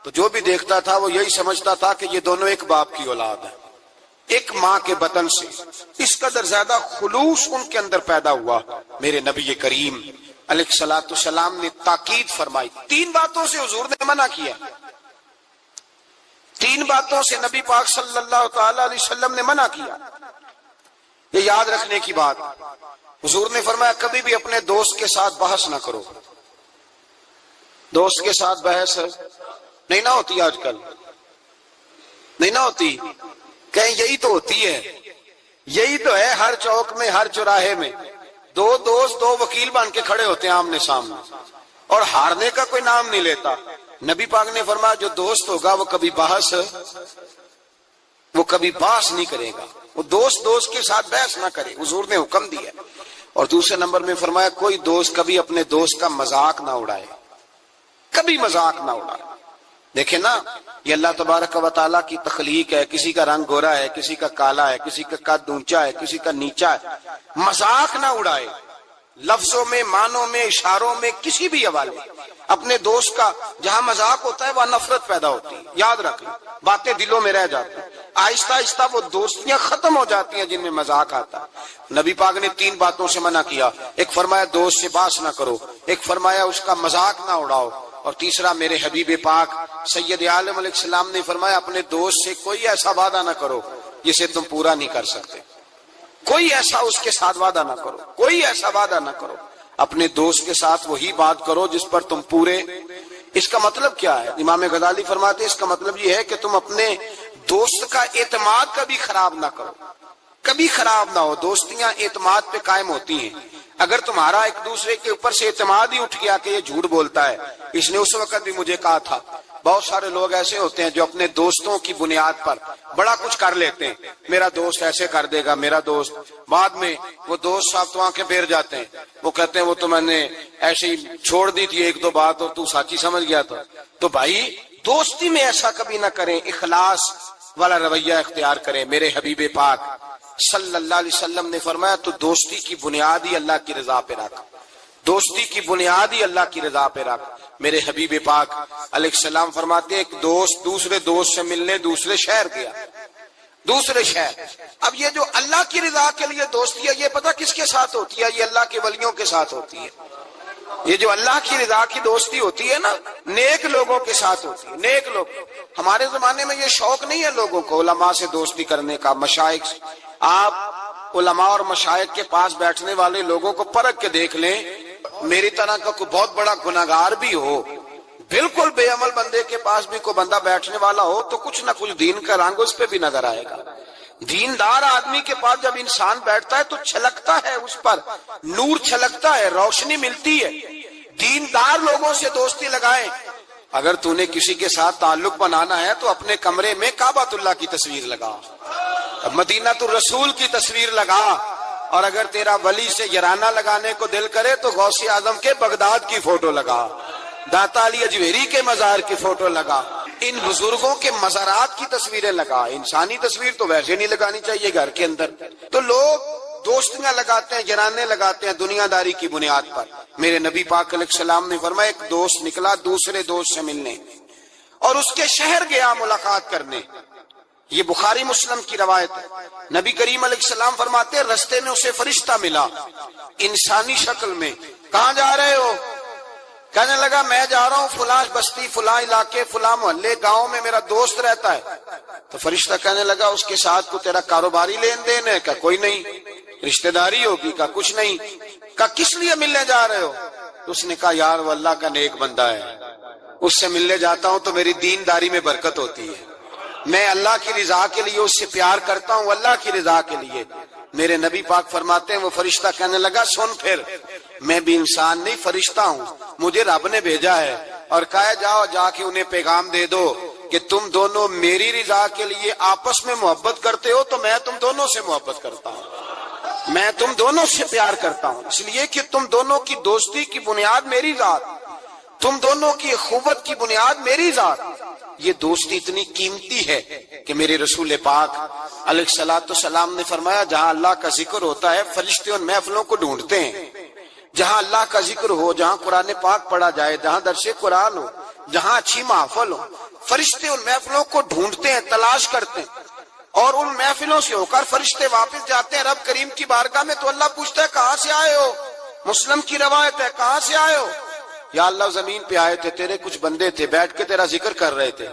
تو جو بھی دیکھتا تھا وہ یہی سمجھتا تھا کہ یہ دونوں ایک باپ کی اولاد ہے، ایک ماں کے بطن سے۔ اس قدر زیادہ خلوص ان کے اندر پیدا ہوا۔ میرے نبی کریم علیہ الصلوۃ والسلام نے تاکید فرمائی، 3 باتوں سے حضور نے منع کیا، 3 باتوں سے نبی پاک صلی اللہ تعالی علیہ وسلم نے منع کیا۔ یہ یاد رکھنے کی بات، حضور نے فرمایا کبھی بھی اپنے دوست کے ساتھ بحث نہ کرو۔ دوست کے ساتھ بحث نہیں نہ ہوتی، آج کل نہیں نہ ہوتی، کہیں یہی تو ہوتی ہے، یہی تو ہے ہر چوک میں، ہر چوراہے میں 2 دوست 2 وکیل بن کے کھڑے ہوتے ہیں آمنے سامنے اور ہارنے کا کوئی نام نہیں لیتا۔ نبی پاک نے فرمایا جو دوست ہوگا وہ کبھی بحث نہیں کرے گا، وہ دوست کے ساتھ بحث نہ کرے، حضور نے حکم دیا۔ اور دوسرے نمبر میں فرمایا کوئی دوست کبھی اپنے دوست کا مذاق نہ اڑائے، کبھی مذاق نہ اڑائے۔ دیکھیں نا، یہ اللہ تبارک و تعالیٰ کی تخلیق ہے. کسی کا رنگ گورا ہے، کسی کا کالا ہے، کسی کا قد اونچا ہے، کسی کا نیچا ہے. مذاق نہ اڑائے لفظوں میں، معنوں میں، اشاروں میں، کسی بھی حوالے. اپنے دوست کا جہاں مذاق ہوتا ہے وہاں نفرت پیدا ہوتی ہے. یاد رکھ لیں، باتیں دلوں میں رہ جاتی ہیں. آہستہ آہستہ وہ دوستیاں ختم ہو جاتی ہیں جن میں مذاق آتا ہے. نبی پاک نے 3 باتوں سے منع کیا. ایک فرمایا دوست سے بحث نہ کرو، ایک فرمایا اس کا مذاق نہ اڑاؤ، اور تیسرا میرے حبیب پاک سید عالم علیہ السلام نے فرمایا اپنے دوست سے کوئی ایسا وعدہ نہ کرو جسے تم پورا نہیں کر سکتے. کوئی ایسا اس کے ساتھ وعدہ نہ کرو، کوئی ایسا وعدہ نہ کرو. اپنے دوست کے ساتھ وہی بات کرو جس پر تم پورے. اس کا مطلب کیا ہے؟ امام غزالی فرماتے ہیں اس کا مطلب یہ ہے کہ تم اپنے دوست کا اعتماد کبھی خراب نہ کرو، کبھی خراب نہ ہو. دوستیاں اعتماد پہ قائم ہوتی ہیں. اگر تمہارا ایک دوسرے کے اوپر سے اعتماد ہی اٹھ گیا کہ یہ جھوٹ بولتا ہے، اس نے اس وقت بھی مجھے کہا تھا. بہت سارے لوگ ایسے ہوتے ہیں جو اپنے دوستوں کی بنیاد پر بڑا کچھ کر لیتے ہیں. میرا دوست ایسے کر دے گا، میرا دوست. بعد میں وہ دوست صاحب تو آنکھیں پھیر جاتے ہیں. وہ کہتے ہیں وہ تو میں نے ایسے ہی چھوڑ دی تھی 1-2 بات اور تو سچی سمجھ گیا تھا. تو بھائی دوستی میں ایسا کبھی نہ کریں، اخلاص والا رویہ اختیار کریں. میرے حبیب پاک صلی اللہ علیہ وسلم نے فرمایا تو دوستی کی بنیاد ہی اللہ کی رضا پہ رکھ، دوستی کی بنیاد ہی اللہ کی رضا پہ رکھ. میرے حبیب پاک علیہ السلام فرماتے ہیں ایک دوست دوسرے دوست سے ملنے دوسرے شہر گیا، دوسرے شہر. اب یہ جو اللہ کی رضا کے لیے دوستی ہے، یہ پتہ کس کے ساتھ ہوتی ہے؟ یہ اللہ کے ولیوں کے ساتھ ہوتی ہے. یہ جو اللہ کی رضا کی دوستی ہوتی ہے نا، نیک لوگوں کے ساتھ ہوتی ہے. نیک لوگ. ہمارے زمانے میں یہ شوق نہیں ہے لوگوں کو علماء سے دوستی کرنے کا، مشائخ سے. آپ علماء اور مشائخ کے پاس بیٹھنے والے لوگوں کو پرکھ کے دیکھ لیں. میری طرح کا کوئی بہت بڑا گناہگار بھی ہو، بالکل بے عمل بندے کے پاس بھی کوئی بندہ بیٹھنے والا ہو تو کچھ نہ کچھ دین کا رنگ اس پہ بھی نظر آئے گا. دیندار آدمی کے پاس جب انسان بیٹھتا ہے تو چھلکتا ہے، اس پر نور چھلکتا ہے، روشنی ملتی ہے. دیندار لوگوں سے دوستی لگائیں. اگر تو نے کسی کے ساتھ تعلق بنانا ہے تو اپنے کمرے میں کعبۃ اللہ کی تصویر لگا، مدینہ الرسول کی تصویر لگا، اور اگر تیرا ولی سے یارانہ لگانے کو دل کرے تو غوث اعظم کے بغداد کی فوٹو لگا، داتا علی اجویری کے مزار کی فوٹو لگا، ان بزرگوں کے مزارات کی تصویریں لگا. انسانی تصویر تو ویسے نہیں لگانی چاہیے گھر کے اندر. تو لوگ دوستیاں لگاتے ہیں، یارانے لگاتے ہیں دنیا داری کی بنیاد پر. میرے نبی پاک علیہ السلام نے فرمایا ایک دوست نکلا دوسرے دوست سے ملنے اور اس کے شہر گیا ملاقات کرنے. یہ بخاری مسلم کی روایت ہے. نبی کریم علیہ السلام فرماتے ہیں رستے میں اسے فرشتہ ملا انسانی شکل میں. کہاں جا رہے ہو؟ کہنے لگا میں جا رہا ہوں فلاں بستی، فلاں علاقے، فلاں محلے، گاؤں میں میرا دوست رہتا ہے. تو فرشتہ کہنے لگا اس کے ساتھ کو تیرا کاروباری لین دین ہے؟ کہا کوئی نہیں. رشتہ داری ہوگی؟ کہا کچھ نہیں. کہا کس لیے ملنے جا رہے ہو؟ تو اس نے کہا یار وہ اللہ کا نیک بندہ ہے، اس سے ملنے جاتا ہوں تو میری دینداری میں برکت ہوتی ہے، میں اللہ کی رضا کے لیے اس سے پیار کرتا ہوں، اللہ کی رضا کے لیے. میرے نبی پاک فرماتے ہیں وہ فرشتہ کہنے لگا سن پھر میں بھی انسان نہیں فرشتہ ہوں، مجھے رب نے بھیجا ہے اور کہا جاؤ جا کے انہیں پیغام دے دو کہ تم دونوں میری رضا کے لیے آپس میں محبت کرتے ہو تو میں تم دونوں سے محبت کرتا ہوں، میں تم دونوں سے پیار کرتا ہوں، اس لیے کہ تم دونوں کی دوستی کی بنیاد میری ذات، تم دونوں کی اخوت کی بنیاد میری ذات. یہ دوستی اتنی قیمتی ہے کہ میرے رسول پاک علیہ الصلوۃ والسلام نے فرمایا جہاں اللہ کا ذکر ہوتا ہے فرشتے ان محفلوں کو ڈھونڈتے ہیں. جہاں اللہ کا ذکر ہو، جہاں قرآن پاک پڑھا جائے، جہاں درس قرآن ہو، جہاں اچھی محفل ہو، فرشتے ان محفلوں کو ڈھونڈتے ہیں، تلاش کرتے ہیں، اور ان محفلوں سے ہو کر فرشتے واپس جاتے ہیں رب کریم کی بارگاہ میں. تو اللہ پوچھتا ہے کہاں سے آئے ہو؟ مسلم کی روایت ہے کہاں سے آئے ہو؟ یا اللہ زمین پہ آئے تھے، تیرے کچھ بندے تھے بیٹھ کے تیرا ذکر کر رہے تھے.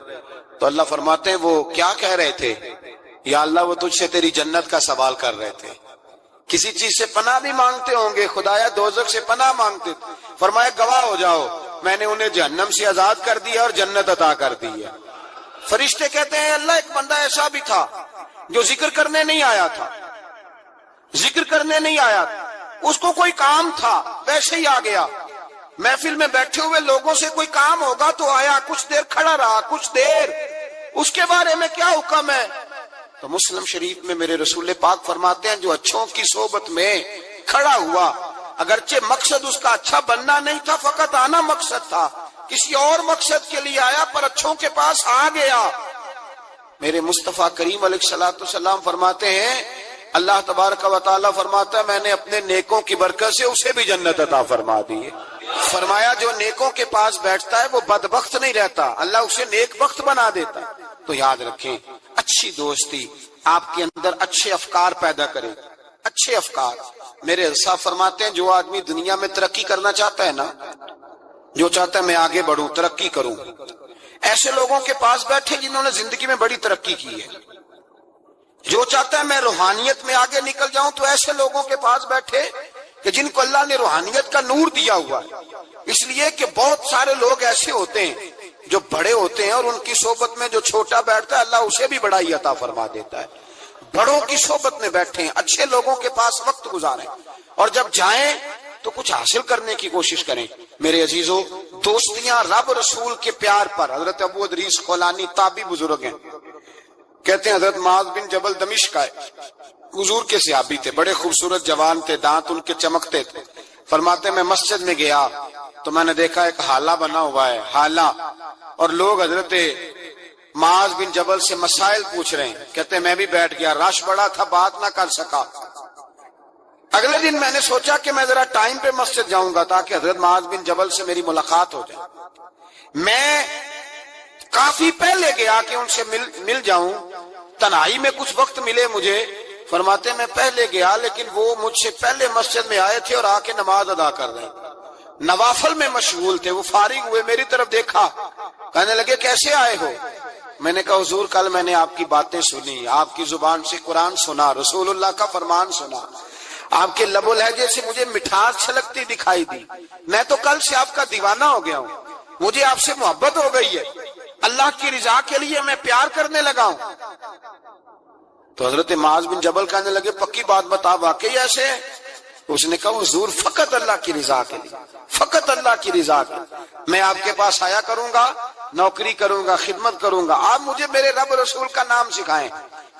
تو اللہ فرماتے ہیں وہ کیا کہہ رہے تھے؟ یا اللہ وہ تجھ سے تیری جنت کا سوال کر رہے تھے، کسی چیز سے پناہ بھی مانگتے ہوں گے، خدایا دوزخ سے پناہ مانگتے تھے. فرمایا گواہ ہو جاؤ میں نے انہیں جہنم سے آزاد کر دیا اور جنت عطا کر دی ہے. فرشتے کہتے ہیں اللہ ایک بندہ ایسا بھی تھا جو ذکر کرنے نہیں آیا تھا، ذکر کرنے نہیں آیا تھا، اس کو کوئی کام تھا ویسے ہی آ گیا. محفل میں بیٹھے ہوئے لوگوں سے کوئی کام ہوگا تو آیا، کچھ دیر کھڑا رہا، کچھ دیر، اس کے بارے میں کیا حکم ہے؟ تو مسلم شریف میں میرے رسول پاک فرماتے ہیں جو اچھوں کی صحبت میں کھڑا ہوا، اگرچہ مقصد اس کا اچھا بننا نہیں تھا، فقط آنا مقصد تھا، کسی اور مقصد کے لیے آیا پر اچھوں کے پاس آ گیا۔ میرے مصطفیٰ کریم علیہ الصلوۃ والسلام فرماتے ہیں اللہ تبارک و تعالی فرماتا ہے میں نے اپنے نیکوں کی برکت سے اسے بھی جنت عطا فرما دی ہے۔ فرمایا جو نیکوں کے پاس بیٹھتا ہے وہ بدبخت نہیں رہتا، اللہ اسے نیک بخت بنا دیتا ہے۔ تو یاد رکھیں اچھی دوستی آپ کے اندر اچھے افکار پیدا کرے، اچھے افکار۔ میرے صاحب فرماتے ہیں جو آدمی دنیا میں ترقی کرنا چاہتا ہے نا، جو چاہتا ہے میں آگے بڑھوں ترقی کروں، ایسے لوگوں کے پاس بیٹھے جنہوں نے زندگی میں بڑی ترقی کی ہے۔ جو چاہتا ہے میں روحانیت میں آگے نکل جاؤں تو ایسے لوگوں کے پاس بیٹھے کہ جن کو اللہ نے روحانیت کا نور دیا ہوا ہے۔ اس لیے کہ بہت سارے لوگ ایسے ہوتے ہیں جو بڑے ہوتے ہیں اور ان کی صحبت میں جو چھوٹا بیٹھتا ہے اللہ اسے بھی بڑائی عطا فرما دیتا ہے۔ بڑوں کی صحبت میں بیٹھیں، اچھے لوگوں کے پاس وقت گزاریں، اور جب جائیں تو کچھ حاصل کرنے کی کوشش کریں۔ میرے عزیزو، دوستیاں رب رسول کے پیار پر۔ حضرت ابو ادریس خولانی تابعی بزرگ ہیں، کہتے ہیں حضرت معاذ بن جبل دمشق کا حضور کے صحابی تھے، بڑے خوبصورت جوان تھے، دانت ان کے چمکتے تھے۔ فرماتے میں مسجد میں گیا تو میں نے دیکھا ایک حالہ بنا ہوا ہے، حالہ، اور لوگ حضرت معاذ بن جبل سے مسائل پوچھ رہے ہیں۔ کہتے ہیں میں بھی بیٹھ گیا، رش بڑا تھا، بات نہ کر سکا۔ اگلے دن میں نے سوچا کہ میں ذرا ٹائم پہ مسجد جاؤں گا تاکہ حضرت معاذ بن جبل سے میری ملاقات ہو جائے۔ میں کافی پہلے گیا کہ ان سے مل جاؤں، تنہائی میں کچھ وقت ملے مجھے۔ فرماتے میں پہلے گیا لیکن وہ مجھ سے پہلے مسجد میں آئے تھے اور آ کے نماز ادا کر رہے تھے، نوافل میں مشغول تھے۔ وہ فارغ ہوئے، میری طرف دیکھا، کہنے لگے کیسے آئے ہو؟ میں نے کہا حضور کل میں نے آپ کی باتیں سنی، آپ کی زبان سے قرآن سنا، رسول اللہ کا فرمان سنا، آپ کے لب و لہجے سے مجھے مٹھاس چھلکتی دکھائی دی۔ میں تو کل سے آپ کا دیوانہ ہو گیا ہوں، مجھے آپ سے محبت ہو گئی ہے، اللہ کی رضا کے لیے میں پیار کرنے لگا ہوں۔ تو حضرت معاذ بن جبل کہنے لگے پکی بات بتا، واقعی ایسے ہے؟ اس نے کہا حضور فقط اللہ کی رضا کے لیے، فقط اللہ کی رضا کے لیے میں آپ کے پاس آیا کروں گا، نوکری کروں گا، خدمت کروں گا، آپ مجھے میرے رب رسول کا نام سکھائیں۔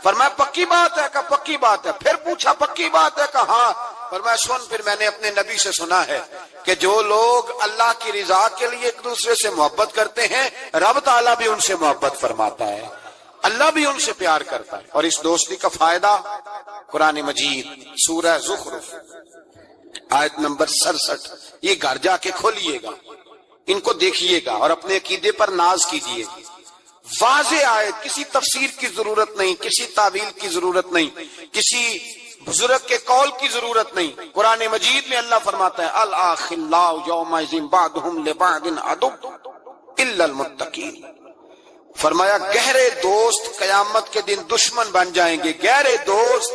فرمایا پکی بات ہے؟ کہا پکی بات ہے۔ پھر پوچھا پکی بات ہے؟ کہا ہاں۔ فرمایا سن، پھر میں نے اپنے نبی سے سنا ہے کہ جو لوگ اللہ کی رضا کے لیے ایک دوسرے سے محبت کرتے ہیں رب تعالیٰ بھی ان سے محبت فرماتا ہے، اللہ بھی ان سے پیار کرتا ہے۔ اور اس دوستی کا فائدہ قرآن مجید سورہ زخرف آیت نمبر 67، یہ گھر جا کے کھولیے گا، ان کو دیکھیے گا اور اپنے عقیدے پر ناز کیجیے گا۔ واضح آیت، کسی تفسیر کی ضرورت نہیں، کسی تعویل کی ضرورت نہیں، کسی بزرگ کے قول کی ضرورت نہیں۔ قرآن مجید میں اللہ فرماتا ہے الاخلاء یومئذ بعضهم لبعض عدو الا المتقین۔ فرمایا گہرے دوست قیامت کے دن دشمن بن جائیں گے، گہرے دوست،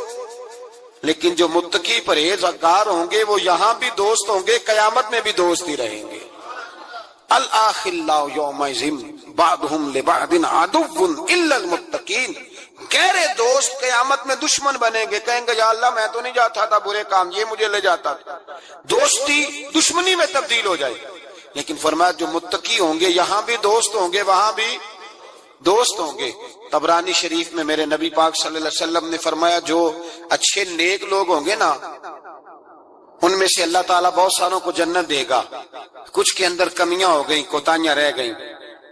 لیکن جو متقی پرہیزگار ہوں گے وہ یہاں بھی دوست ہوں گے، قیامت میں بھی دوست ہی رہیں گے۔ الاخلاء یومئذ بعضهم لبعض عدو الا المتقین، گہرے دوست قیامت میں دشمن بنیں گے، کہیں گے یا اللہ میں تو نہیں جاتا تھا برے کام، یہ مجھے لے جاتا تھا، دوستی دشمنی میں تبدیل ہو جائے گی۔ لیکن فرمایا جو متقی ہوں گے یہاں بھی دوست ہوں گے، وہاں بھی دوست ہوں گے۔ طبرانی شریف میں میرے نبی پاک صلی اللہ علیہ وسلم نے فرمایا جو اچھے نیک لوگ ہوں گے نا ان میں سے اللہ تعالیٰ بہت ساروں کو جنت دے گا، کچھ کے اندر کمیاں ہو گئیں، کوتاہیاں رہ گئیں،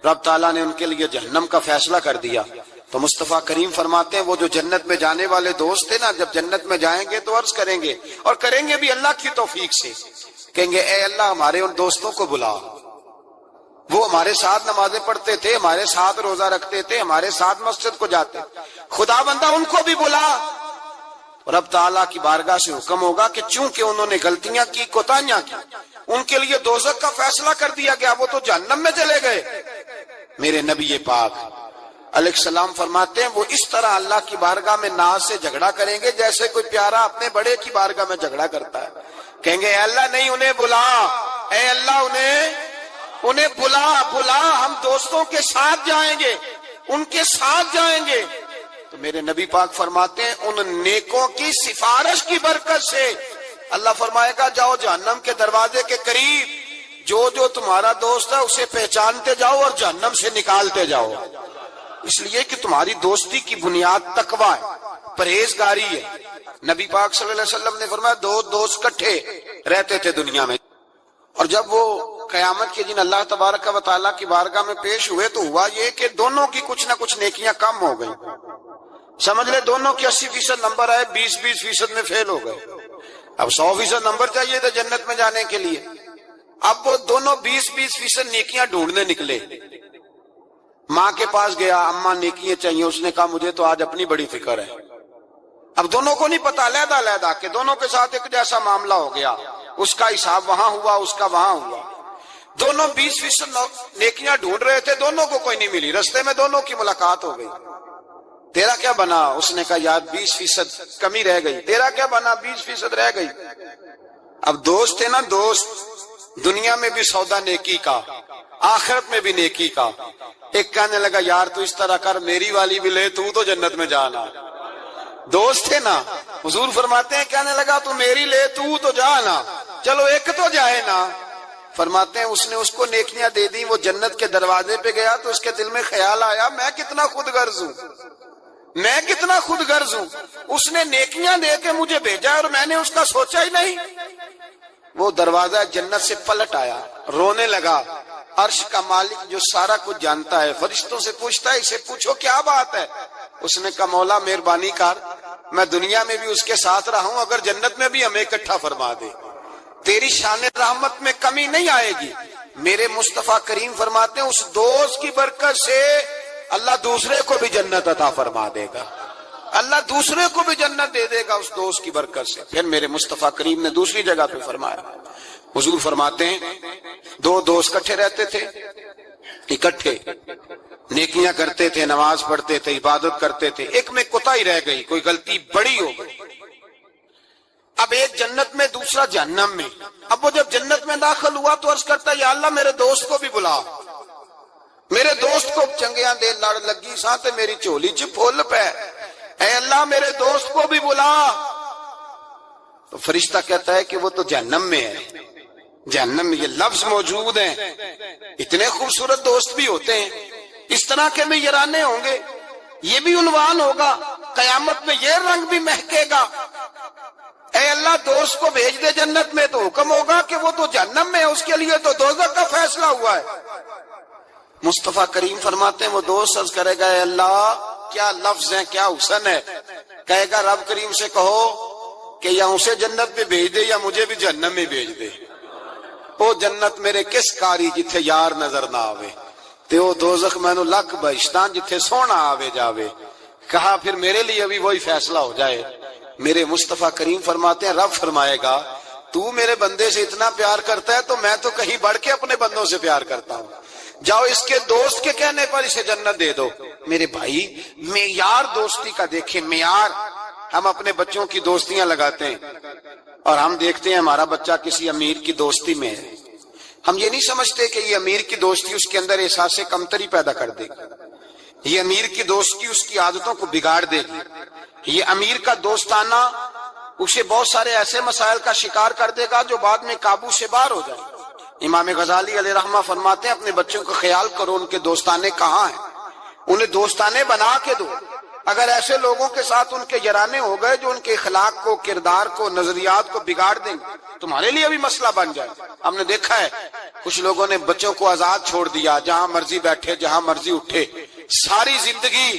رب تعالیٰ نے ان کے لیے جہنم کا فیصلہ کر دیا۔ تو مصطفیٰ کریم فرماتے ہیں وہ جو جنت میں جانے والے دوست تھے نا، جب جنت میں جائیں گے تو عرض کریں گے، اور کریں گے بھی اللہ کی توفیق سے، کہیں گے اے اللہ ہمارے ان دوستوں کو بلا، وہ ہمارے ساتھ نمازیں پڑھتے تھے، ہمارے ساتھ روزہ رکھتے تھے، ہمارے ساتھ مسجد کو جاتے، خدا بندہ ان کو بھی بلا۔ رب تعالیٰ کی بارگاہ سے حکم ہوگا کہ چونکہ انہوں نے غلطیاں کی، کوتاہیاں کی، ان کے لیے دوزخ کا فیصلہ کر دیا گیا، وہ تو جہنم میں چلے گئے۔ میرے نبی پاک علیہ السلام فرماتے ہیں وہ اس طرح اللہ کی بارگاہ میں ناز سے جھگڑا کریں گے جیسے کوئی پیارا اپنے بڑے کی بارگاہ میں جھگڑا کرتا ہے، کہیں گے اے اللہ نہیں انہیں بلا، اے اللہ انہیں بلا، ہم دوستوں کے ساتھ جائیں گے، ان کے ساتھ جائیں گے۔ تو میرے نبی پاک فرماتے ہیں ان نیکوں کی سفارش کی برکت سے اللہ فرمائے گا جاؤ جہنم کے دروازے کے قریب، جو تمہارا دوست ہے اسے پہچانتے جاؤ اور جہنم سے نکالتے جاؤ، اس لیے کہ تمہاری دوستی کی بنیاد تقوی ہے، پرہیزگاری ہے۔ نبی پاک صلی اللہ علیہ وسلم نے فرمایا دو دوست کٹھے رہتے تھے دنیا میں، اور جب وہ قیامت کے دن اللہ تبارک و تعالیٰ کی بارگاہ میں پیش ہوئے تو ہوا یہ کہ دونوں کی کچھ نہ کچھ نیکیاں کم ہو گئیں. سمجھ لے دونوں کی 80% نمبر آئے، 20% میں فیل ہو گئے. اب 100% نمبر چاہیے تھا جنت میں جانے کے لیے. اب وہ دونوں 20% نیکیاں ڈھونڈنے نکلے. ماں کے پاس گیا، اماں نیکیاں چاہیے. اس نے کہا مجھے تو آج اپنی بڑی فکر ہے. اب دونوں کو نہیں پتا، علیحدہ علیحدہ کہ دونوں کے ساتھ ایک جیسا معاملہ ہو گیا. اس کا حساب وہاں ہوا، اس کا وہاں ہوا. دونوں 20% نیکیاں ڈھونڈ رہے تھے، دونوں کو کوئی نہیں ملی. رستے میں دونوں کی ملاقات ہو گئی. تیرا کیا بنا؟ اس نے کہا یار 20% کمی رہ گئی. تیرا کیا بنا؟ 20% رہ گئی. اب دوست ہے نا دوست، دنیا میں بھی سودا نیکی کا، آخرت میں بھی نیکی کا. ایک کہنے لگا یار تو اس طرح کر، میری والی بھی لے، تو جنت میں جانا. دوست ہے نا. حضور فرماتے ہیں کہنے لگا تو میری لے، تو جانا، چلو ایک تو جائے نا. فرماتے ہیں اس نے اس کو نیکیاں دے دی. وہ جنت کے دروازے پہ گیا تو اس کے دل میں خیال آیا میں کتنا خود غرض ہوں، میں کتنا خود غرض ہوں. اس نے نیکیاں دے کے مجھے بھیجا اور میں نے اس کا سوچا ہی نہیں. وہ دروازہ جنت سے پلٹ آیا، رونے لگا. عرش کا مالک جو سارا کچھ جانتا ہے فرشتوں سے پوچھتا ہے اسے پوچھو کیا بات ہے. اس نے کہا مولا مہربانی کر، میں دنیا میں بھی اس کے ساتھ رہا ہوں، اگر جنت میں بھی ہمیں اکٹھا فرما دے، تیری شان رحمت میں کمی نہیں آئے گی. میرے مصطفیٰ کریم فرماتے ہیں اس دوست کی برکت سے اللہ دوسرے کو بھی جنت عطا فرما دے گا. اللہ دوسرے کو بھی جنت دے دے گا اس دوست کی برکت سے. پھر میرے مصطفیٰ کریم نے دوسری جگہ پہ فرمایا. حضور فرماتے ہیں دو دوست کٹھے رہتے تھے، اکٹھے نیکیاں کرتے تھے، نماز پڑھتے تھے، عبادت کرتے تھے. ایک میں کوتاہی رہ گئی، کوئی غلطی بڑی ہو گئی. اب ایک جنت میں، دوسرا جہنم میں. اب وہ جب جنت میں داخل ہوا تو عرض کرتا یا اللہ میرے دوست کو بھی بلا، میرے دوست کو چنگیاں دے لڑ لگی ساتھ میری چولی چ پھول پہ، اے اللہ میرے دوست کو بھی بلا. تو فرشتہ کہتا ہے کہ وہ تو جہنم میں ہے. جہنم میں یہ لفظ موجود ہیں. اتنے خوبصورت دوست بھی ہوتے ہیں، اس طرح کے بھی یارانے ہوں گے. یہ بھی عنوان ہوگا قیامت میں، یہ رنگ بھی مہکے گا. اے اللہ دوست کو بھیج دے جنت میں، تو حکم ہوگا کہ وہ تو جہنم میں ہے، اس کے لیے تو دوزخ کا فیصلہ ہوا ہے. مصطفیٰ کریم فرماتے ہیں وہ دوست عرض کرے گا اے اللہ کیا لفظ ہیں، کیا حسن ہے. کہے گا رب کریم سے کہو کہ یا اسے جنت میں بھیج دے یا مجھے بھی جہنم میں بھیج دے. وہ جنت میرے کس کاری جتھے یار نظر نہ آوے، تے وہ دوزخ مینو لکھ بہشتان جتھے سونا آوے جاوے. کہا پھر میرے لیے بھی وہی فیصلہ ہو جائے. میرے مصطفیٰ کریم فرماتے ہیں رب فرمائے گا تو میرے بندے سے اتنا پیار کرتا ہے تو میں تو کہیں بڑھ کے اپنے بندوں سے پیار کرتا ہوں. جاؤ اس کے دوست کے کہنے پر اسے جنت دے دو. میرے بھائی معیار دوستی کا دیکھیں، معیار. ہم اپنے بچوں کی دوستیاں لگاتے ہیں اور ہم دیکھتے ہیں ہمارا بچہ کسی امیر کی دوستی میں ہے. ہم یہ نہیں سمجھتے کہ یہ امیر کی دوستی اس کے اندر احساس کمتری پیدا کر دے گی. یہ امیر کی دوستی اس کی عادتوں کو بگاڑ دے گی. یہ امیر کا دوستانہ اسے بہت سارے ایسے مسائل کا شکار کر دے گا جو بعد میں قابو سے باہر ہو جائے. امام غزالی علیہ رحمہ فرماتے ہیں اپنے بچوں کا خیال کرو ان کے دوستانے کہاں ہیں، انہیں دوستانے بنا کے دو. اگر ایسے لوگوں کے ساتھ ان کے یارانے ہو گئے جو ان کے اخلاق کو، کردار کو، نظریات کو بگاڑ دیں گے، تمہارے لیے بھی مسئلہ بن جائے. ہم نے دیکھا ہے کچھ لوگوں نے بچوں کو آزاد چھوڑ دیا، جہاں مرضی بیٹھے، جہاں مرضی اٹھے. ساری زندگی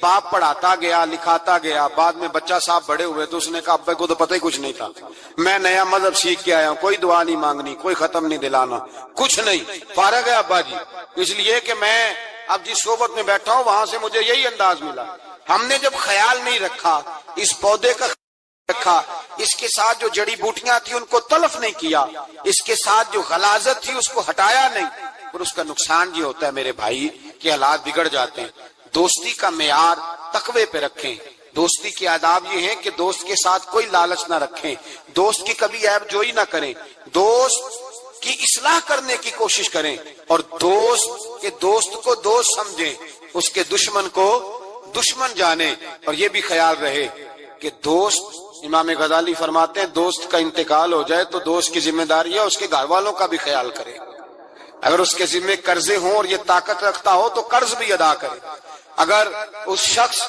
باپ پڑھاتا گیا، لکھاتا گیا. بعد میں بچہ صاحب بڑے ہوئے تو اس نے کہا ابے کو تو پتہ ہی کچھ نہیں تھا، میں نیا مذہب سیکھ کے آیا ہوں، کوئی دعا نہیں مانگنی، کوئی ختم نہیں دلانا، کچھ نہیں، فارغ ہے ابا جی، اس لیے کہ میں اب جس صحبت میں بیٹھا ہوں وہاں سے مجھے یہی انداز ملا. ہم نے جب خیال نہیں رکھا اس پودے کا، رکھا اس کے ساتھ جو جڑی بوٹیاں تھی ان کو تلف نہیں کیا، اس کے ساتھ جو غلاظت تھی اس کو ہٹایا نہیں، اور اس کا نقصان یہ ہوتا ہے میرے بھائی کہ حالات بگڑ جاتے ہیں. دوستی کا معیار تقوی پہ رکھیں. دوستی کے آداب یہ ہیں کہ دوست کے ساتھ کوئی لالچ نہ رکھیں، دوست کی کبھی عیب جوئی نہ کریں، دوست کی اصلاح کرنے کی کوشش کریں، اور دوست کے دوست کو دوست سمجھیں، اس کے دشمن کو دشمن جانیں. اور یہ بھی خیال رہے کہ دوست، امام غزالی فرماتے ہیں دوست کا انتقال ہو جائے تو دوست کی ذمہ داری ہے اس کے گھر والوں کا بھی خیال کرے. اگر اس کے ذمہ قرضے ہوں اور یہ طاقت رکھتا ہو تو قرض بھی ادا کرے. اگر اس شخص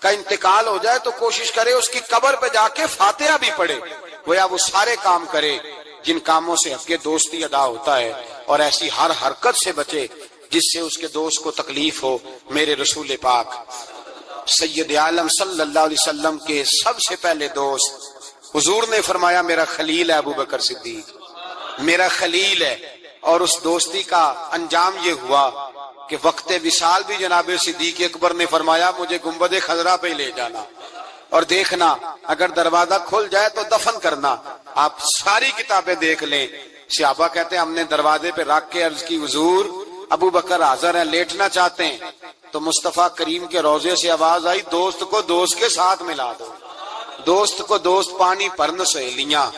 کا انتقال ہو جائے تو کوشش کرے اس کی قبر پہ جا کے فاتحہ بھی پڑھے، گویا وہ سارے کام کرے جن کاموں سے حق دوستی ادا ہوتا ہے. اور ایسی ہر حرکت سے بچے جس سے اس کے دوست کو تکلیف ہو۔ میرے رسول پاک سید عالم صلی اللہ علیہ وسلم کے سب سے پہلے دوست حضور نے فرمایا میرا خلیل ہے ابو بکر صدیق، میرا خلیل ہے۔ اور اس دوستی کا انجام یہ ہوا کہ وقت وصال بھی جناب صدیق اکبر نے فرمایا مجھے گنبد خضرا پہ لے جانا اور دیکھنا اگر دروازہ کھل جائے تو دفن کرنا۔ آپ ساری کتابیں دیکھ لیں، صحابہ کہتے ہیں ہم نے دروازے پہ رکھ کے عرض کی حضور ابو بکر حاضر ہیں، لیٹنا چاہتے ہیں، تو مصطفیٰ کریم کے روضے سے آواز آئی دوست کو دوست کے ساتھ ملا دو، دوست کو دوست پانی پرن سہیلیاں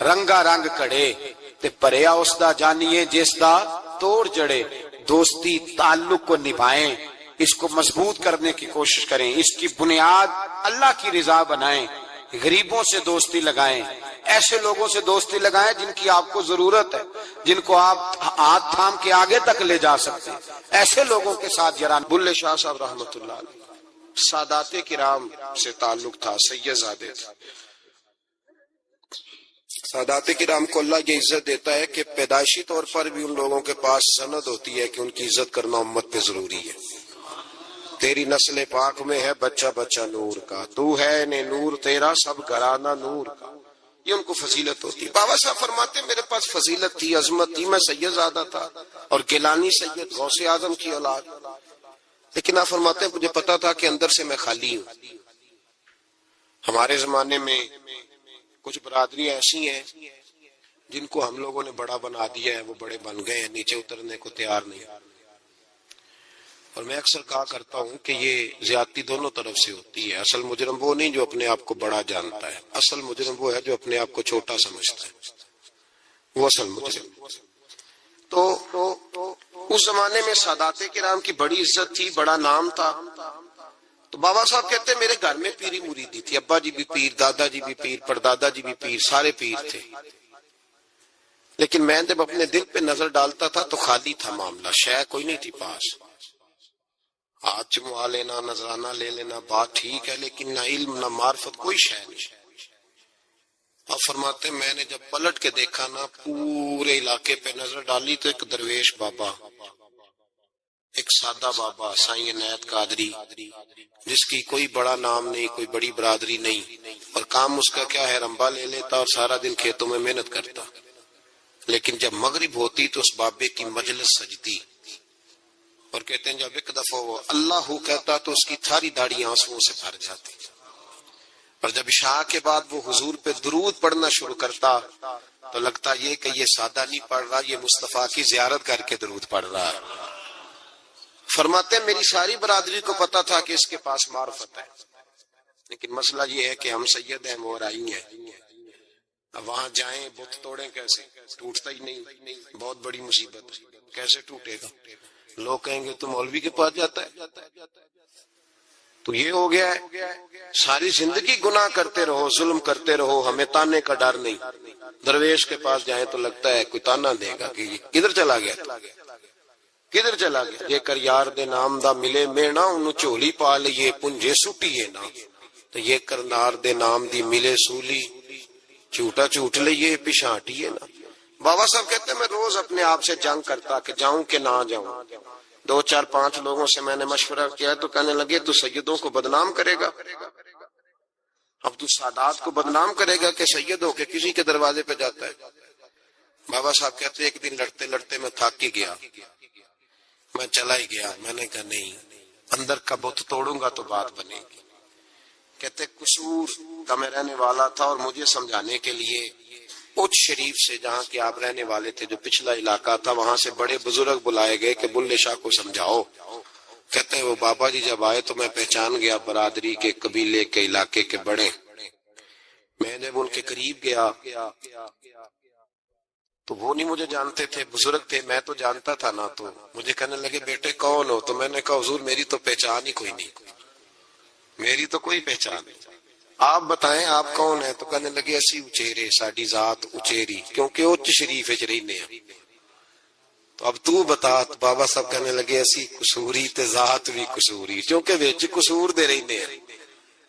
رنگا رنگ کڑے تے پریا اس دا جانیے جس دا توڑ جڑے۔ دوستی تعلق کو نبھائیں، اس کو مضبوط کرنے کی کوشش کریں، اس کی بنیاد اللہ کی رضا بنائیں، غریبوں سے دوستی لگائیں، ایسے لوگوں سے دوستی لگائیں جن کی آپ کو ضرورت ہے، جن کو آپ ہاتھ تھام کے آگے تک لے جا سکتے ہیں، ایسے لوگوں کے ساتھ جران۔ بلے شاہ صاحب رحمۃ اللہ علیہ سادات کرام سے تعلق تھا، سید زادے تھے۔ سادات کرام کو اللہ یہ عزت دیتا ہے کہ پیدائشی طور پر بھی ان لوگوں کے پاس سند ہوتی ہے کہ ان کی عزت کرنا امت پہ ضروری ہے۔ تیری نسل پاک میں ہے بچہ بچہ نور کا، تو ہے نے نور تیرا سب گھرانہ نور کا، یہ ان کو فضیلت ہوتی ہے۔ بابا صاحب فرماتے ہیں میرے پاس فضیلت تھی، عظمت تھی، میں سید زادہ تھا اور گیلانی سید غوث اعظم کی اولاد، لیکن آپ فرماتے ہیں مجھے پتا تھا کہ اندر سے میں خالی ہوں۔ ہمارے زمانے میں کچھ برادریاں ایسی ہیں جن کو ہم لوگوں نے بڑا بنا دیا ہے، وہ بڑے بن گئے ہیں، نیچے اترنے کو تیار نہیں۔ اور میں اکثر کہا کرتا ہوں کہ یہ زیادتی دونوں طرف سے ہوتی ہے۔ اصل مجرم وہ نہیں جو اپنے آپ کو بڑا جانتا ہے، اصل مجرم وہ ہے جو اپنے آپ کو چھوٹا سمجھتا ہے، وہ اصل مجرم۔ تو اس زمانے میں سادات کرام کی بڑی عزت تھی، بڑا نام تھا۔ تو بابا صاحب کہتے ہیں میرے گھر میں پیری مریدی تھی، ابا جی بھی پیر، دادا جی بھی پیر، پردادا جی بھی پیر، سارے پیر تھے، لیکن میں جب اپنے دل پہ نظر ڈالتا تھا تو خالی تھا معاملہ، شے کوئی نہیں تھی پاس۔ ہاتھ چموا لینا، نذرانہ لے لینا بات ٹھیک ہے، لیکن نہ علم نہ معرفت، کوئی شے نہیں۔ اور فرماتے ہیں میں نے جب پلٹ کے دیکھا نا، پورے علاقے پہ نظر ڈالی تو ایک درویش بابا، ایک سادہ بابا سائیں عنایت قادری، جس کی کوئی بڑا نام نہیں، کوئی بڑی برادری نہیں، اور کام اس کا کیا ہے، رمبا لے لیتا اور سارا دن کھیتوں میں محنت کرتا، لیکن جب مغرب ہوتی تو اس بابے کی مجلس سجتی، اور کہتے ہیں جب ایک دفعہ وہ اللہ ہو کہتا تو اس کی ساری داڑھی آنسوؤں سے بھر جاتی، اور جب عشاء کے بعد وہ حضور پہ درود پڑھنا شروع کرتا تو لگتا یہ کہ یہ سادہ نہیں پڑھ رہا، یہ مصطفیٰ کی زیارت کر کے درود پڑھ رہا ہے۔ فرماتے ہیں میری ساری برادری کو پتا تھا کہ اس کے پاس معرفت ہے، لیکن مسئلہ یہ ہے کہ ہم سید ہیں، وہ رائی ہیں، اب وہاں جائیں بت توڑیں کیسے، ٹوٹتا ہی نہیں، بہت بڑی مصیبت ہے، کیسے ٹوٹے گا؟ لوگ کہیں گے تو مولوی کے پاس جاتا ہے، تو یہ ہو گیا ہے ساری زندگی گناہ کرتے رہو، ظلم کرتے رہو، ہمیں تانے کا ڈر نہیں۔ درویش کے پاس جائیں تو لگتا ہے کوئی تانا دے گا کہ کدھر چلا گیا، کدھر چلا گیا۔ جے کر یار دے نام دا ملے مینا، انہوں چولی پا لئیے پنجے سٹیے نا، تو یہ کر نار دے نام دی ملے سولی، جھوٹا جھوٹ لئیے پچھانٹیے نا۔ بابا صاحب کہتے ہیں میں روز اپنے آپ سے جنگ کرتا کہ جاؤں کہ نہ جاؤں۔ 2 4 5 لوگوں سے میں نے مشورہ کیا تو کہنے لگے تو سیدوں کو بدنام کرے گا، اب تو سادات کو بدنام کرے گا کہ سید ہو کے کسی کے دروازے پہ جاتا ہے۔ بابا صاحب کہتے ایک دن لڑتے لڑتے میں تھک ہی گیا، میں چلا ہی گیا، میں نے کہا نہیں، اندر کا بت توڑوں گا تو بات بنے گی۔ کہتے قصور کا میں رہنے والا تھا اور مجھے سمجھانے کے لیے اچ شریف سے جہاں کے آپ رہنے والے تھے، جو پچھلا علاقہ تھا، وہاں سے بڑے بزرگ بلائے گئے کہ بلے شاہ کو سمجھاؤ۔ کہتے ہیں وہ بابا جی جب آئے تو میں پہچان گیا برادری کے، قبیلے کے، علاقے کے بڑے۔ میں جب ان کے قریب گیا تو وہ نہیں مجھے جانتے تھے، بزرگ تھے، میں تو جانتا تھا نا، تو مجھے کہنے لگے بیٹے کون ہو؟ تو میں نے کہا حضور میری تو پہچان ہی کوئی نہیں، میری تو کوئی پہچان نہیں، آپ بتائیں آپ کون ہیں؟ تو کہنے لگے اسی اچیرے، ساڈی ذات اچیری، کیونکہ اچ شریف وچ رہنے ہیں۔ تو اب تو بتا، تو بابا صاحب کہنے لگے اسی قصوری تے ذات بھی قصوری، کیونکہ وچ قصور دے رہنے ہیں،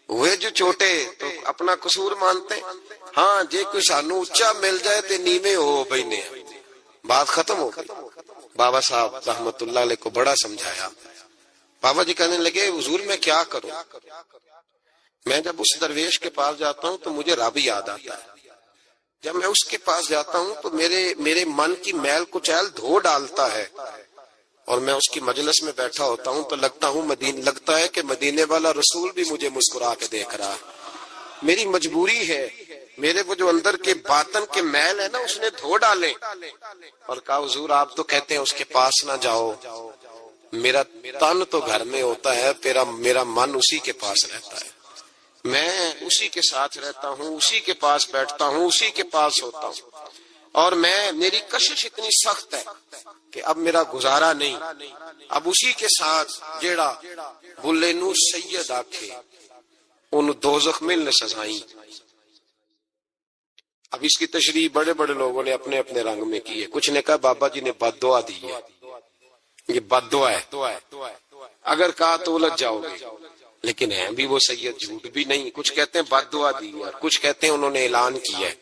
وہ جو چھوٹے تو اپنا قصور مانتے ہیں۔ ہاں جے کوئی سانو اچا مل جائے تے نیویں ہو بینے ہیں، بات ختم ہو گئی. بابا صاحب رحمت اللہ علیہ کو بڑا سمجھایا. بابا جی کہنے لگے حضور میں کیا کروں؟ میں جب اس درویش کے پاس جاتا ہوں تو مجھے رب یاد آتا ہے. جب میں اس کے پاس جاتا ہوں تو میرے من کی میل کچیل دھو ڈالتا ہے، اور میں اس کی مجلس میں بیٹھا ہوتا ہوں تو لگتا ہے کہ مدینے والا رسول بھی مجھے مسکرا کے دیکھ رہا ہے. میری مجبوری ہے، میرے وہ جو اندر کے باطن کے میل ہے نا اس نے دھو ڈالے. اور کہا حضور آپ تو کہتے ہیں اس کے پاس نہ جاؤ، میرا تن تو گھر میں ہوتا ہے، میرا من اسی کے پاس رہتا ہے. میں اسی کے ساتھ رہتا ہوں، اسی کے پاس بیٹھتا ہوں، اسی کے پاس ہوتا ہوں. اور میری کشش اتنی سخت ہے کہ اب میرا گزارا نہیں. اب اسی کے ساتھ جیڑا بلے نو سید آکھے انہوں دوزخ ملنے سزائیں. اب اس کی تشریح بڑے بڑے لوگوں نے اپنے اپنے رنگ میں کی ہے. کچھ نے کہا بابا جی نے بد دعا دی ہے، یہ بد دعا ہے، اگر کہا تو الجھ جاؤ گے. لیکن ہے بھی وہ سید، جھوٹ بھی نہیں. کچھ کہتے ہیں بد دعا دی ہے، اور کچھ کہتے ہیں انہوں نے اعلان کیا ہے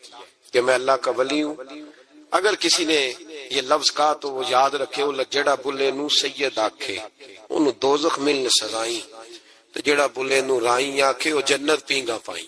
کہ میں اللہ کا ولی ہوں. اگر کسی نے یہ لفظ کہا تو وہ یاد رکھے وہ جڑا بلے نو سید آکھے انہوں دوزخ ملنے سزائیں، تو جڑا بلے نو رائیں آکھے وہ جنت پینگا پائیں.